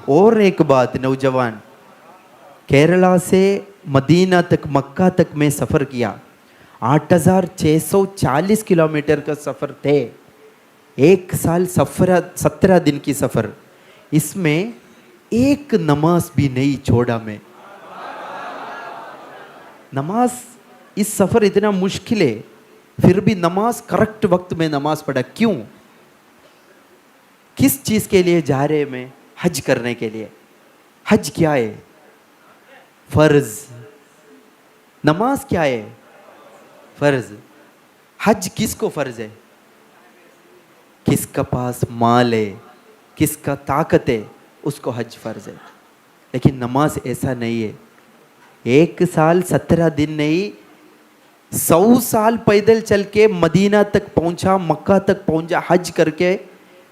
और एक बात, नौजवान, केरला से मदीना तक, मक्का तक मैं सफ़र किया। 8,640 किलोमीटर का सफ़र थे। एक साल सफ़र, 17 दिन की सफ़र, इसमें एक नमाज भी नहीं छोड़ा मैं। नमाज, इस सफ़र इतना मुश्किल है, फिर भी नमाज करेक्ट वक्त में नमाज पढ़ा। क्यों? किस चीज़ के लिए जा रहे हैं? मैं हज करने के लिए। हज क्या है? फर्ज। नमाज क्या है? फर्ज। हज किसको फर्ज है? किसका पास माल है, किसका ताकत है, उसको हज फर्ज है। लेकिन नमाज ऐसा नहीं है। एक साल 17 दिन नहीं, 100 साल पैदल चल के मदीना तक पहुंचा, मक्का तक पहुंचा, हज करके।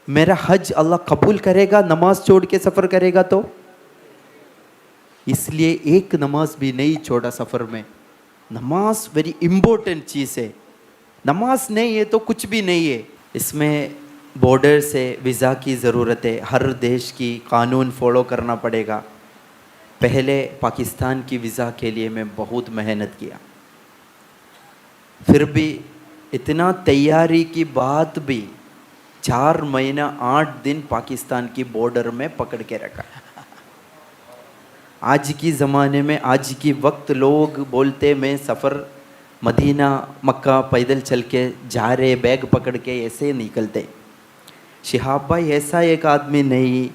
मेरा हज अल्लाह कबूल करेगा नमाज छोड़ के सफ़र करेगा तो? इसलिए एक नमाज भी नहीं छोड़ा सफ़र में। नमाज वेरी इम्पोर्टेंट चीज़ है। नमाज नहीं है तो कुछ भी नहीं है। इसमें बॉर्डर से वीज़ा की ज़रूरत है, हर देश की कानून फॉलो करना पड़ेगा। पहले पाकिस्तान की वीज़ा के लिए मैं बहुत मेहनत किया, फिर भी इतना तैयारी की बात भी 4 महीना 8 दिन पाकिस्तान की बॉर्डर में पकड़ के रखा। आज की ज़माने में, आज की वक्त लोग बोलते मैं सफ़र मदीना मक्का पैदल चल के जा रहे, बैग पकड़ के ऐसे निकलते। शिहाब भाई ऐसा एक आदमी नहीं,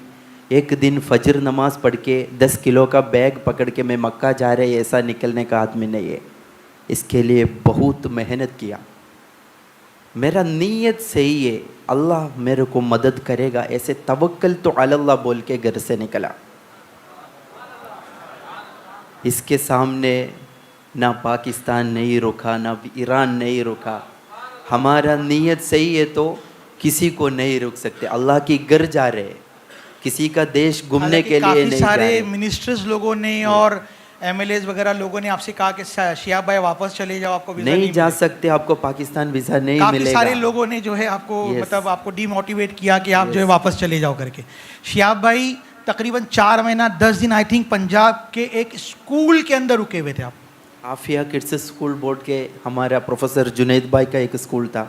एक दिन फजर नमाज पढ़ के 10 किलो का बैग पकड़ के मैं मक्का जा रहे, ऐसा निकलने का आदमी नहीं है। इसके लिए बहुत मेहनत किया। मेरा नीयत सही है, अल्लाह मेरे को मदद करेगा, ऐसे तवक्कल तो अल्लाह बोल के घर से निकला। इसके सामने ना पाकिस्तान नहीं रुका, ना ईरान नहीं रुका। हमारा नीयत सही है तो किसी को नहीं रोक सकते। अल्लाह की घर जा रहे, किसी का देश घूमने के लिए नहीं जा रहे। सारे मिनिस्टर्स लोगों ने और एमएलएज वगैरह लोगों ने आपसे कहा कि शिहाब भाई वापस चले जाओ, आपको वीज़ा नहीं जा सकते, आपको पाकिस्तान वीज़ा नहीं काफी मिलेगा। सारे लोगों ने जो है आपको मतलब आपको डीमोटिवेट किया कि आप जो है वापस चले जाओ करके। शिहाब भाई तकरीबन 4 महीना 10 दिन आई थिंक पंजाब के एक स्कूल के अंदर रुके हुए थे आप। आफिया किड्स स्कूल बोर्ड के हमारा प्रोफेसर जुनैद भाई का एक स्कूल था,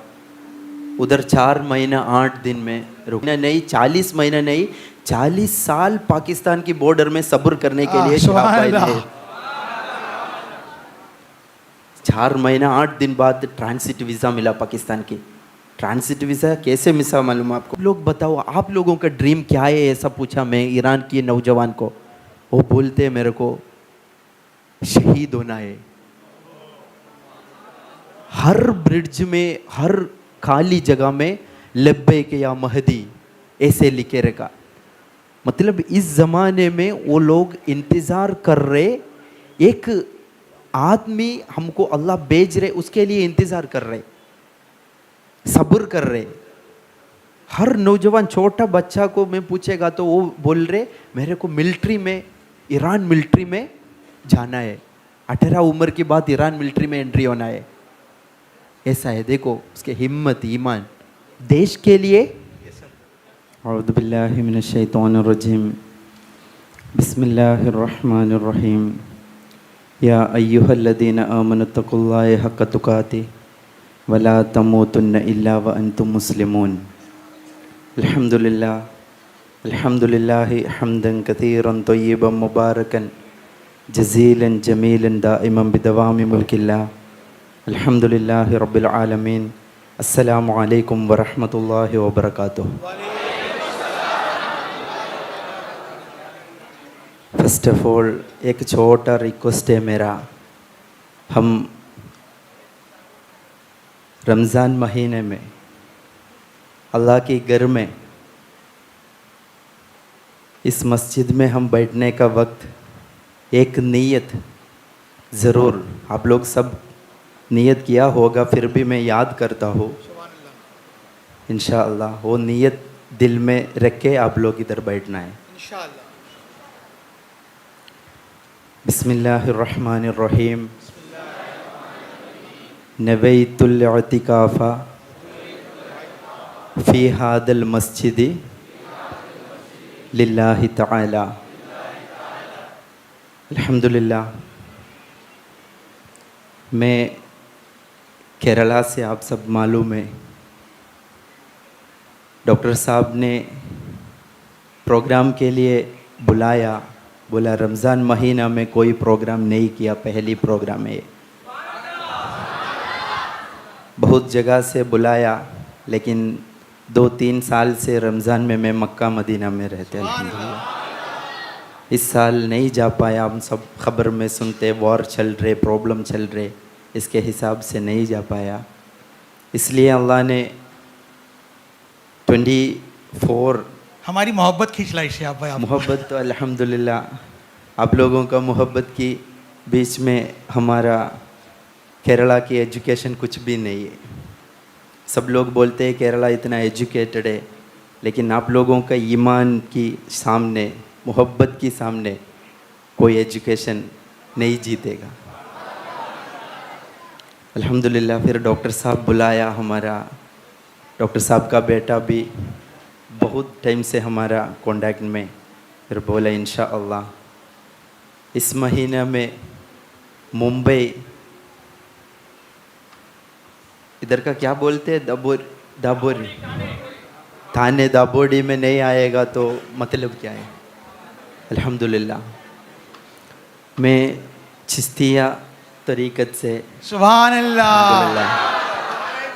उधर 4 महीना 8 दिन में रुकना नहीं, 40 महीना नहीं, 40 साल पाकिस्तान की बॉर्डर में सब्र करने के लिए शिहाब भाई ने 4 महीना 8 दिन बाद ट्रांसिट वीज़ा मिला पाकिस्तान की। ट्रांसिट वीज़ा कैसे मिला मालूम आपको? लोग बताओ, आप लोगों का ड्रीम क्या है, ऐसा पूछा मैं ईरान के नौजवान को। वो बोलते मेरे को शहीद होना है। हर ब्रिज में, हर खाली जगह में लब्बैक या महदी ऐसे लिखे रखा। मतलब इस ज़माने में वो लोग इंतज़ार कर रहे, एक आदमी हमको अल्लाह भेज रहे, उसके लिए इंतज़ार कर रहे, सब्र कर रहे। हर नौजवान छोटा बच्चा को मैं पूछेगा तो वो बोल रहे मेरे को मिलिट्री में, ईरान मिलिट्री में जाना है। 18 उम्र के बाद ईरान मिलिट्री में एंट्री होना है। ऐसा है, देखो उसके हिम्मत, ईमान देश के लिए। औज़ु बिल्लाहि मिनश शैतानिर रजीम, बिस्मिल्लाहिर रहमानिर रहीम। या अय्युहल्लज़ीना आमनु तक़ुल्लाह हक़्क़ तुक़ातिह वला तमूतुन्न इल्ला व अंतुम मुस्लिमून। अल्हम्दुलिल्लाह, अल्हम्दुलिल्लाहि हम्दन कसीरन तय्यिबन मुबारकन जज़ीलन जमीलन दाइमन बिदवामि मुल्किल्लाह। अल्हम्दुलिल्लाहि रब्बिल आलमीन। अस्सलामु अलैकुम व रहमतुल्लाहि व बरकातुहू। फर्स्ट ऑफ ऑल एक छोटा रिक्वेस्ट है मेरा, हम रमज़ान महीने में अल्लाह के घर में, इस मस्जिद में हम बैठने का वक्त एक नीयत ज़रूर, आप लोग सब नीयत किया होगा, फिर भी मैं याद करता हूँ इंशाअल्लाह। वो नीयत दिल में रख के आप लोग इधर बैठना है इंशाअल्लाह। बिस्मिल्लाहिर्रहमानिर्रहीम। नवैतुल इतिकाफ़ा फ़ी हादल मस्जिद लिल्लाहि तआला अल्हम्दुलिल्लाह। मैं केरला से, आप सब मालूम है, डॉक्टर साहब ने प्रोग्राम के लिए बुलाया, बोला रमज़ान महीना में कोई प्रोग्राम नहीं किया, पहली प्रोग्राम है ये। बहुत जगह से बुलाया, लेकिन 2-3 साल से रमज़ान में मैं मक्का मदीना में रहते अल्हम्दुलिल्लाह। इस साल नहीं जा पाया, हम सब खबर में सुनते वॉर चल रहे, प्रॉब्लम चल रहे, इसके हिसाब से नहीं जा पाया। इसलिए अल्लाह ने 24 हमारी मोहब्बत खींच लाई शिहाब भाई। मोहब्बत तो अल्हम्दुलिल्लाह आप लोगों का मोहब्बत की बीच में हमारा केरला की एजुकेशन कुछ भी नहीं है। सब लोग बोलते हैं केरला इतना एजुकेटेड है, लेकिन आप लोगों का ईमान की सामने, मोहब्बत की सामने कोई एजुकेशन नहीं जीतेगा। अल्हम्दुलिल्लाह फिर डॉक्टर साहब बुलाया, हमारा डॉक्टर साहब का बेटा भी बहुत टाइम से हमारा कांटेक्ट में, फिर बोला इंशाअल्लाह इस महीने में मुंबई, इधर का क्या बोलते हैं, दाबोरी, थाने दाबोडी में नहीं आएगा तो मतलब क्या है। अल्हम्दुलिल्लाह मैं चिश्तिया तरीक़त से, सुभान अल्लाह।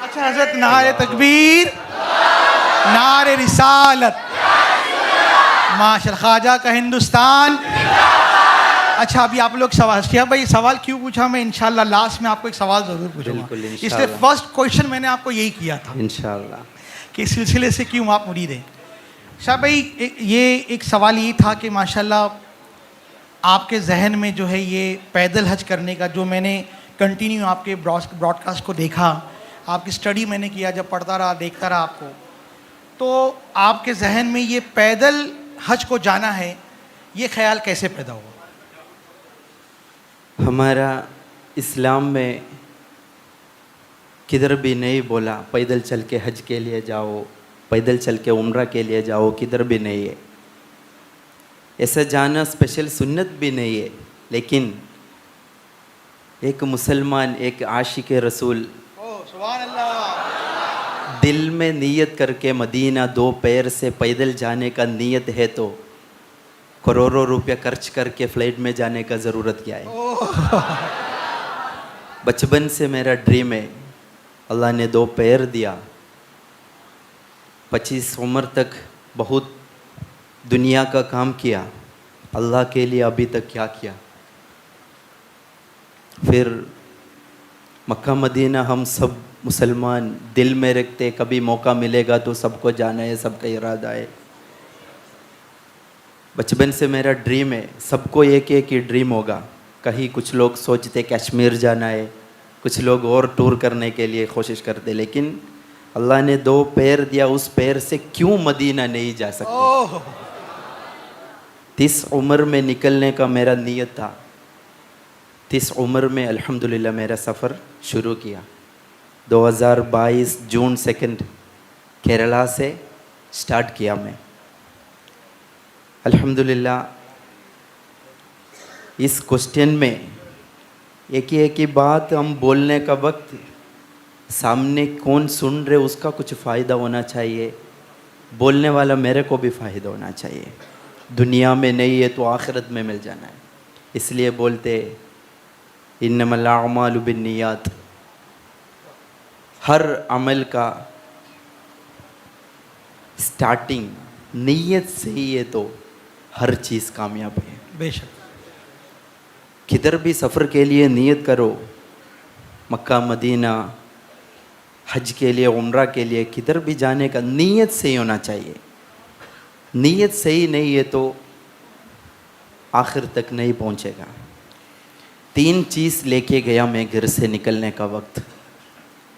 अच्छा हजरत, नारे तकबीर, नारे रिसालत, माशाअल्लाह, ख्वाजा का हिंदुस्तान। अच्छा अभी आप लोग सवाल, शिहाब भाई सवाल क्यों पूछा, मैं इंशाल्लाह लास्ट में आपको एक सवाल ज़रूर पूछूंगा। बिल्कुल, इंशाल्लाह। इसलिए फर्स्ट क्वेश्चन मैंने आपको यही किया था इंशाअल्लाह कि इस सिलसिले से क्यों आप मुरीद हैं। शिहाब भाई ये एक सवाल ये था कि माशाल्लाह आपके जहन में जो है ये पैदल हज करने का, जो मैंने कंटिन्यू आपके ब्रॉडकास्ट को देखा, आपकी स्टडी मैंने किया, जब पढ़ता रहा देखता रहा आपको, तो आपके जहन में ये पैदल हज को जाना है, ये ख्याल कैसे पैदा हुआ? हमारा इस्लाम में किधर भी नहीं बोला पैदल चल के हज के लिए जाओ, पैदल चल के उम्रा के लिए जाओ, किधर भी नहीं है। ऐसा जाना स्पेशल सुन्नत भी नहीं है, लेकिन एक मुसलमान, एक आशिक रसूल सुभान अल्लाह, दिल में नीयत करके मदीना 2 पैर से पैदल जाने का नीयत है तो करोड़ों रुपया खर्च करके फ्लाइट में जाने का ज़रूरत क्या है। बचपन से मेरा ड्रीम है, अल्लाह ने 2 पैर दिया, 25 उम्र तक बहुत दुनिया का काम किया, अल्लाह के लिए अभी तक क्या किया। फिर मक्का मदीना हम सब मुसलमान दिल में रखते, कभी मौका मिलेगा तो सबको जाना है, सबका इरादा है। बचपन से मेरा ड्रीम है, सबको एक एक ही ड्रीम होगा। कहीं कुछ लोग सोचते कश्मीर जाना है, कुछ लोग और टूर करने के लिए कोशिश करते, लेकिन अल्लाह ने 2 पैर दिया, उस पैर से क्यों मदीना नहीं जा सकते। 30 उम्र में निकलने का मेरा नियत था। 30 उम्र में अल्हम्दुलिल्लाह मेरा सफ़र शुरू किया। 2022 जून 2 केरला से स्टार्ट किया मैं। अल्हम्दुलिल्लाह इस क्वेश्चन में एक ही बात, हम बोलने का वक्त सामने कौन सुन रहे उसका कुछ फ़ायदा होना चाहिए, बोलने वाला मेरे को भी फ़ायदा होना चाहिए। दुनिया में नहीं है तो आखिरत में मिल जाना है, इसलिए बोलते इन्नमल अअमालु बिन्नियात। हर अमल का स्टार्टिंग नीयत से ही है तो हर चीज़ कामयाब है। बेशक किधर भी सफ़र के लिए नियत करो, मक्का मदीना, हज के लिए, उम्रा के लिए, किधर भी जाने का नीयत सही होना चाहिए। नीयत सही नहीं है तो आखिर तक नहीं पहुंचेगा। 3 चीज़ लेके गया मैं घर से निकलने का वक्त,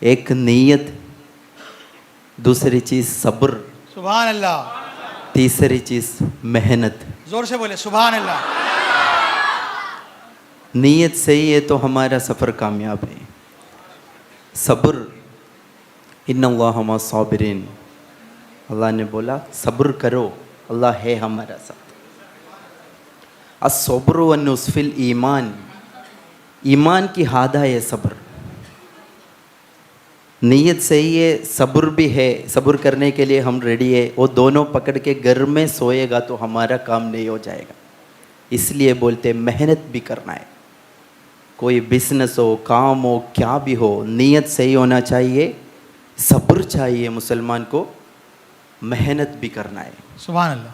एक नीयत, दूसरी चीज़ सब्र, सुभान अल्लाह, तीसरी चीज़ मेहनत। जोर से बोले सुभान अल्लाह। नीयत सही है तो हमारा सफ़र कामयाब है। सब्र, इन्नल्लाह मअस साबिरीन, अल्लाह ने बोला सब्र करो, अल्लाह है हमारा साथ। अस्सब्रु वन्नुस्फिल ईमान, ईमान की हादा है सब्र। नीयत सही है, सब्र भी है, सब्र करने के लिए हम रेडी है। वो दोनों पकड़ के घर में सोएगा तो हमारा काम नहीं हो जाएगा। इसलिए बोलते मेहनत भी करना है। कोई बिजनेस हो, काम हो, क्या भी हो, नीयत सही होना चाहिए, सब्र चाहिए मुसलमान को, मेहनत भी करना है। सुभान अल्लाह।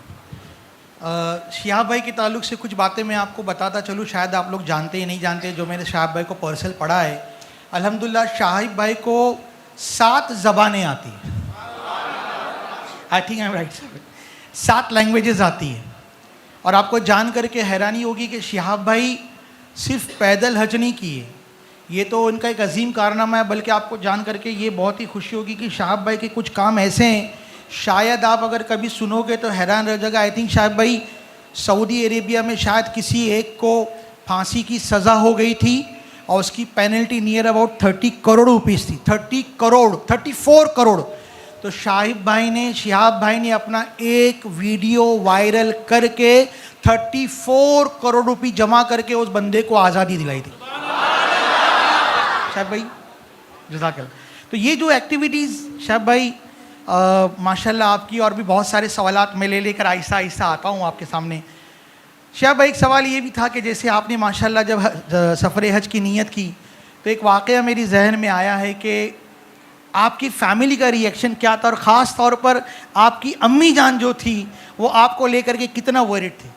शिहाब भाई के ताल्लुक से कुछ बातें मैं आपको बताता चलूँ, शायद आप लोग जानते ही नहीं जानते। जो मैंने शिहाब भाई को पर्सनल पढ़ा है, अल्हम्दुलिल्लाह शिहाब भाई को 7 ज़बानें आती हैं। I think I am right, 7 languages आती हैं। और आपको जान करके हैरानी होगी कि शिहाब भाई सिर्फ पैदल हज नहीं किए, ये तो उनका एक अजीम कारनामा है। बल्कि आपको जान करके ये बहुत ही खुशी होगी कि शिहाब भाई के कुछ काम ऐसे हैं, शायद आप अगर कभी सुनोगे तो हैरान रह जाएगा। आई थिंक शिहाब भाई सऊदी अरेबिया में शायद किसी एक को फांसी की सज़ा हो गई थी और उसकी penalty near about 30 crore rupees थी। 34 करोड़। तो शिहाब भाई ने अपना एक वीडियो वायरल करके 34 करोड़ रुपए जमा करके उस बंदे को आज़ादी दिलाई थी। शिहाब भाई जज़ाकल्लाह। तो ये जो एक्टिविटीज़ शिहाब भाई माशाल्लाह आपकी, और भी बहुत सारे सवालात मैं लेकर आहिस्ता आहिस्ता आता हूँ आपके सामने। शिहाब भाई एक सवाल ये भी था कि जैसे आपने माशाल्लाह जब सफ़र हज की नीयत की तो एक वाक़या मेरी जहन में आया है कि आपकी फ़ैमिली का रिएक्शन क्या था, और ख़ास तौर पर आपकी अम्मी जान जो थी वो आपको लेकर के कितना वरीड थी?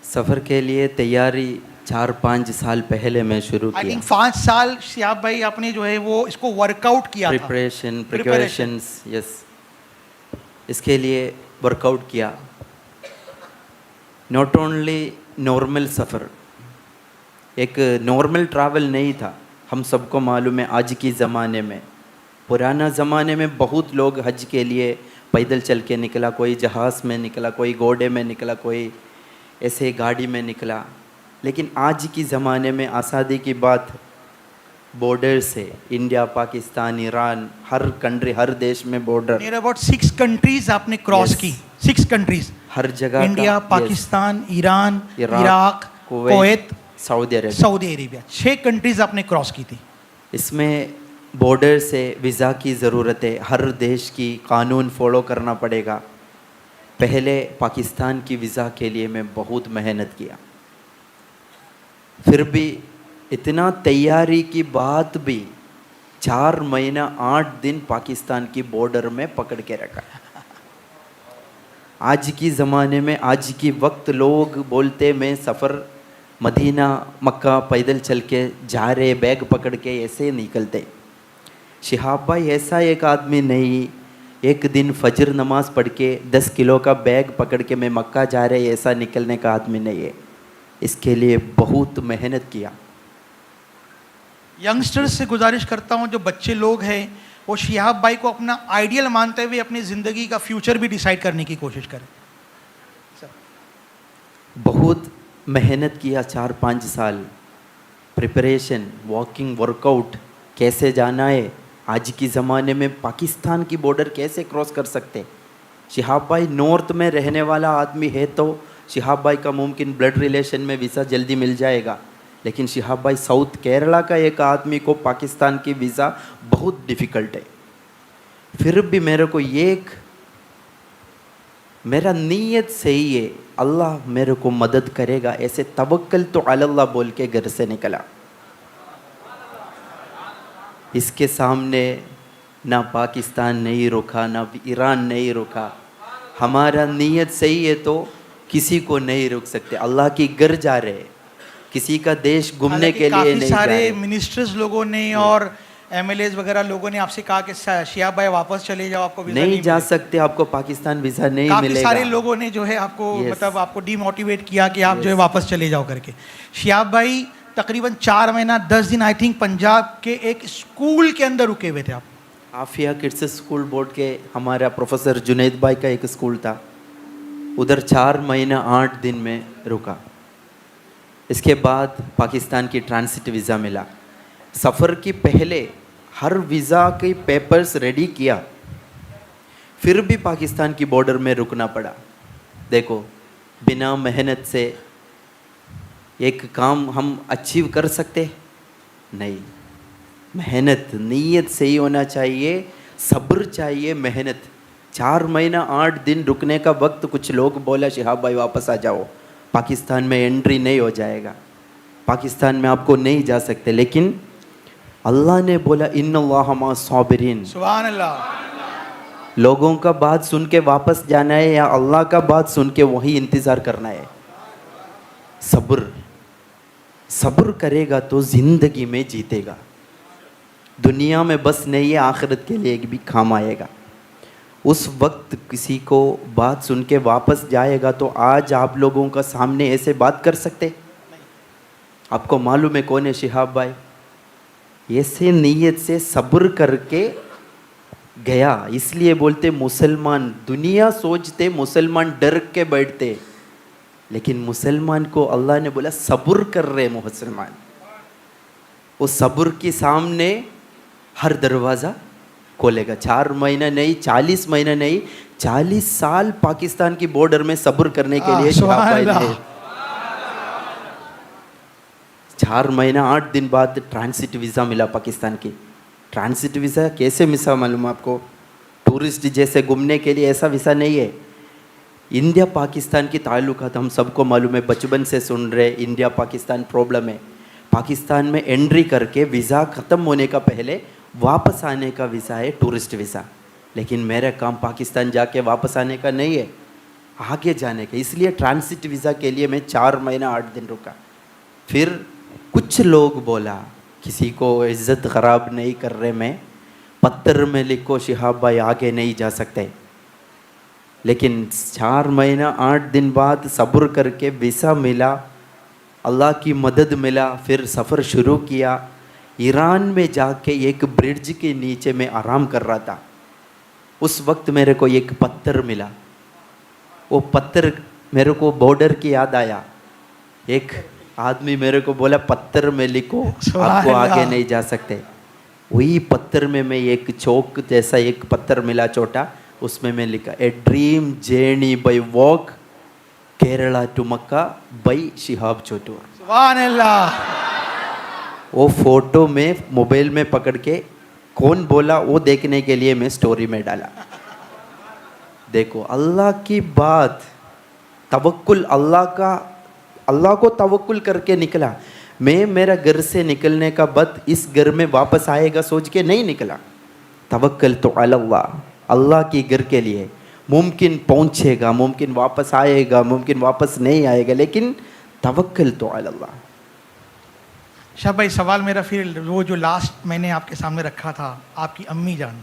सफ़र के लिए तैयारी 4-5 साल पहले मैं शुरू आई किया। थिंक 5 साल शिहाब भाई आपने जो है वो इसको वर्कआउट किया था। प्रिपरेशंस, यस, इसके लिए वर्कआउट किया। नॉट ओनली नॉर्मल सफ़र, एक नॉर्मल ट्रैवल नहीं था। हम सबको मालूम है आज की ज़माने में, पुराना ज़माने में बहुत लोग हज के लिए पैदल चल के निकला, कोई जहाज़ में निकला, कोई घोड़े में निकला, कोई ऐसे गाड़ी में निकला। लेकिन आज की ज़माने में आज़ादी की बात, बॉर्डर से इंडिया, पाकिस्तान, ईरान, हर कंट्री, हर देश में बॉर्डर, नियर अबाउट 6 कंट्रीज आपने क्रॉस Yes. की। 6 कंट्रीज, हर जगह इंडिया, का, Pakistan, Iran, Iraq, Iraq, Kuwait, Saudi Arabia, 6 countries आपने क्रॉस की थी। इसमें बॉर्डर से वीज़ा की ज़रूरत है, हर देश की कानून फॉलो करना पड़ेगा। पहले पाकिस्तान की वीज़ा के लिए मैं बहुत मेहनत किया, फिर भी इतना तैयारी की बात भी 4 महीना 8 दिन पाकिस्तान की बॉर्डर में पकड़ के रखा। आज की ज़माने में, आज की वक्त लोग बोलते मैं सफ़र मदीना मक्का पैदल चल के जा रहे, बैग पकड़ के ऐसे निकलते। शिहाब भाई ऐसा एक आदमी नहीं, एक दिन फजर नमाज पढ़ के 10 किलो का बैग पकड़ के मैं मक्का जा रहे ऐसा निकलने का आदमी नहीं है। इसके लिए बहुत मेहनत किया। यंगस्टर्स से गुजारिश करता हूँ, जो बच्चे लोग हैं वो शिहाब भाई को अपना आइडियल मानते हुए अपनी ज़िंदगी का फ्यूचर भी डिसाइड करने की कोशिश करें। बहुत मेहनत किया, 4-5 साल प्रिपरेशन, वॉकिंग, वर्कआउट, कैसे जाना है, आज की ज़माने में पाकिस्तान की बॉर्डर कैसे क्रॉस कर सकते। शिहाब भाई नॉर्थ में रहने वाला आदमी है तो शिहाब भाई का मुमकिन ब्लड रिलेशन में वीज़ा जल्दी मिल जाएगा, लेकिन शिहाब भाई साउथ केरला का एक आदमी को पाकिस्तान की वीज़ा बहुत डिफ़िकल्ट है। फिर भी मेरे को मेरा नीयत सही है, अल्लाह मेरे को मदद करेगा, ऐसे तवक्कल तो अल्लाह बोल के घर से निकला। इसके सामने ना पाकिस्तान नहीं रुका, ना ईरान नहीं रुका। हमारा नीयत सही है तो किसी को नहीं रोक सकते। अल्लाह की घर जा रहे, किसी का देश घूमने के लिए नहीं जा रहे। सारे मिनिस्टर्स लोगों ने और एमएलएज वगैरह लोगों ने आपसे कहा कि शिहाब भाई वापस चले जाओ, आपको वीज़ा नहीं जा सकते, आपको पाकिस्तान वीज़ा नहीं काफ़ी मिलेगा। सारे लोगों ने जो है आपको मतलब आपको डीमोटिवेट किया कि आप जो है वापस चले जाओ करके। शिहाब भाई तकरीबन 4 महीना 10 दिन आई थिंक पंजाब के एक स्कूल के अंदर रुके हुए थे आप। आफिया किड्स स्कूल बोर्ड के हमारा प्रोफेसर जुनैद भाई का एक स्कूल था, उधर 4 महीना 8 दिन में रुका। इसके बाद पाकिस्तान की ट्रांसिट वीज़ा मिला। सफ़र की पहले हर वीज़ा के पेपर्स रेडी किया, फिर भी पाकिस्तान की बॉर्डर में रुकना पड़ा। देखो, बिना मेहनत से एक काम हम अचीव कर सकते नहीं। मेहनत, नीयत सही होना चाहिए, सब्र चाहिए, मेहनत। 4 महीना 8 दिन रुकने का वक्त, कुछ लोग बोला शिहाब भाई वापस आ जाओ, पाकिस्तान में एंट्री नहीं हो जाएगा, पाकिस्तान में आपको नहीं जा सकते। लेकिन अल्लाह ने बोला इन्नल्लाह मा साबिरीन। सुभान अल्लाह। लोगों का बात सुन के वापस जाना है या अल्लाह का बात सुन के वही इंतज़ार करना है? सब्र, सब्र करेगा तो ज़िंदगी में जीतेगा। दुनिया में बस नहीं है, आखिरत के लिए भी काम आएगा। उस वक्त किसी को बात सुन के वापस जाएगा तो आज आप लोगों का सामने ऐसे बात कर सकते? आपको मालूम है कौन है शिहाब भाई? ऐसे नीयत से सब्र करके गया। इसलिए बोलते मुसलमान, दुनिया सोचते मुसलमान डर के बैठते, लेकिन मुसलमान को अल्लाह ने बोला सब्र कर रहे मुसलमान। उस सब्र के सामने हर दरवाज़ा खोलेगा। 4 महीना नहीं, 40 महीना नहीं, 40 साल पाकिस्तान की बॉर्डर में सब्र करने के लिए शिहाब भाई ने 4 महीना 8 दिन बाद ट्रांसिट वीज़ा मिला पाकिस्तान की। ट्रांसिट वीज़ा कैसे मिला मालूम आपको? टूरिस्ट जैसे घूमने के लिए ऐसा वीज़ा नहीं है। इंडिया पाकिस्तान की ताल्लुकात हम सबको मालूम है, बचपन से सुन रहे, इंडिया पाकिस्तान प्रॉब्लम है। पाकिस्तान में एंट्री करके वीज़ा ख़त्म होने का पहले वापस आने का वीज़ा है टूरिस्ट वीज़ा। लेकिन मेरा काम पाकिस्तान जाके वापस आने का नहीं है, आगे जाने का। इसलिए ट्रांसिट वीज़ा के लिए मैं 4 महीना 8 दिन रुका। फिर कुछ लोग बोला, किसी को इज़्ज़त ख़राब नहीं कर रहे मैं, पत्थर में लिखो शिहाब भाई आगे नहीं जा सकते। लेकिन 4 महीना 8 दिन बाद सब्र करके वीज़ा मिला, अल्लाह की मदद मिला। फिर सफ़र शुरू किया। ईरान में जाके एक ब्रिज के नीचे मैं आराम कर रहा था। उस वक्त मेरे को एक पत्थर मिला। वो पत्थर मेरे को बॉर्डर की याद आया। एक आदमी मेरे को बोला पत्थर में लिखो, आपको आगे नहीं जा सकते। वही पत्थर में मैं एक चौक जैसा एक पत्थर मिला छोटा, उसमें मैं लिखा a dream journey by walk Kerala to Mecca by Shihab Chottur. सुभान अल्लाह। वो फोटो में मोबाइल में पकड़ के कौन बोला वो देखने के लिए मैं स्टोरी में डाला। देखो अल्लाह की बात, तवक्कुल अल्लाह का, अल्लाह को तवक्कुल करके निकला। मैं मेरा घर से निकलने का बाद इस घर में वापस आएगा सोच के नहीं निकला। तवक्कल तो अल्लाह, अल्लाह की घर के लिए। मुमकिन पहुँचेगा, मुमकिन वापस आएगा, मुमकिन वापस नहीं आएगा, लेकिन तवक्कल तो अल्लाह। शाह भाई सवाल मेरा फिर वो जो लास्ट मैंने आपके सामने रखा था, आपकी अम्मी जान,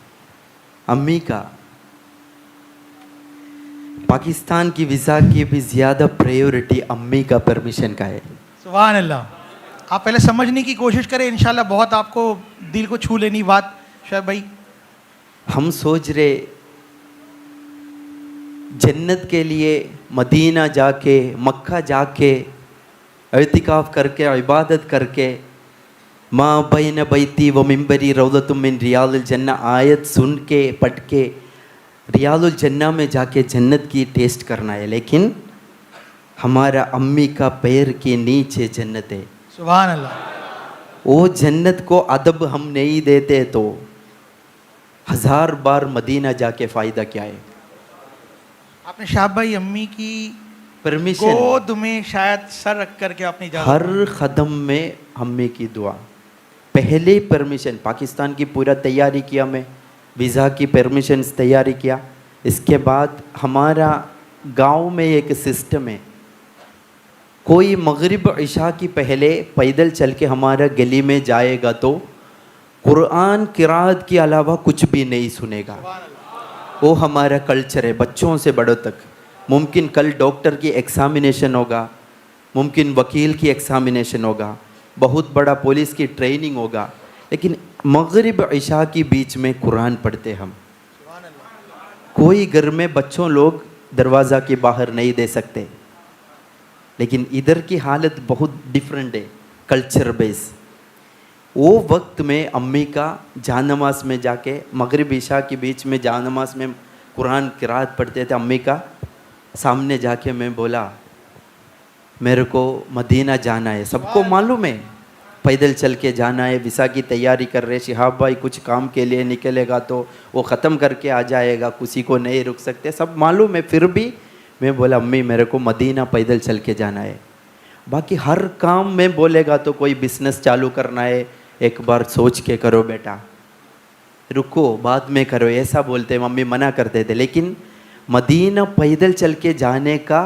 अम्मी का पाकिस्तान की वीज़ा की भी ज़्यादा प्रायोरिटी अम्मी का परमिशन का है। सुभान अल्लाह। आप पहले समझने की कोशिश करें, इंशाल्लाह बहुत आपको दिल को छू लेनी बात। शाह भाई हम सोच रहे जन्नत के लिए मदीना जाके, मक्का जाके इतिकाफ करके, इबादत करके, माँ बैन बैती व मिंबरी रौदतुम मिन रियालुल जन्ना आयत सुन के पढ़ के रियालुल जन्ना में जाके जन्नत की टेस्ट करना है। लेकिन हमारा अम्मी का पैर के नीचे जन्नत है। सुभान अल्लाह। वो जन्नत को अदब हम नहीं देते तो 1000 बार मदीना जाके फ़ायदा क्या है? आपने शाह भाई अम्मी की परमिशन, गोद में शायद सर रख करके अपनी हर कदम में अम्मी की दुआ। पहले परमिशन, पाकिस्तान की पूरा तैयारी किया, मैं वीज़ा की परमिशन तैयारी किया। इसके बाद हमारा गांव में एक सिस्टम है, कोई मगरिब इशा की पहले पैदल चल के हमारा गली में जाएगा तो कुरान किरात के अलावा कुछ भी नहीं सुनेगा। वो हमारा कल्चर है, बच्चों से बड़ों तक। मुमकिन कल डॉक्टर की एग्ज़ामिनेशन होगा, मुमकिन वकील की एग्ज़ामिनेशन होगा, बहुत बड़ा पुलिस की ट्रेनिंग होगा, लेकिन मगरिब इशा के बीच में कुरान पढ़ते हम। कोई घर में बच्चों लोग दरवाज़ा के बाहर नहीं दे सकते, लेकिन इधर की हालत बहुत डिफरेंट है, कल्चर बेस। वो वक्त में अम्मी का जान नमाज में जाके मगरिब इशा के बीच में जान नमाज में कुरान किरात पढ़ते थे अम्मी का, सामने जाके मैं बोला मेरे को मदीना जाना है। सबको मालूम है पैदल चल के जाना है, वीसा की तैयारी कर रहे, शिहाब भाई कुछ काम के लिए निकलेगा तो वो ख़त्म करके आ जाएगा, किसी को नहीं रुक सकते, सब मालूम है। फिर भी मैं बोला अम्मी मेरे को मदीना पैदल चल के जाना है। बाकी हर काम में बोलेगा तो कोई बिजनेस चालू करना है, एक बार सोच के करो बेटा, रुको बाद में करो, ऐसा बोलते मम्मी मना करते थे। लेकिन मदीना पैदल चल के जाने का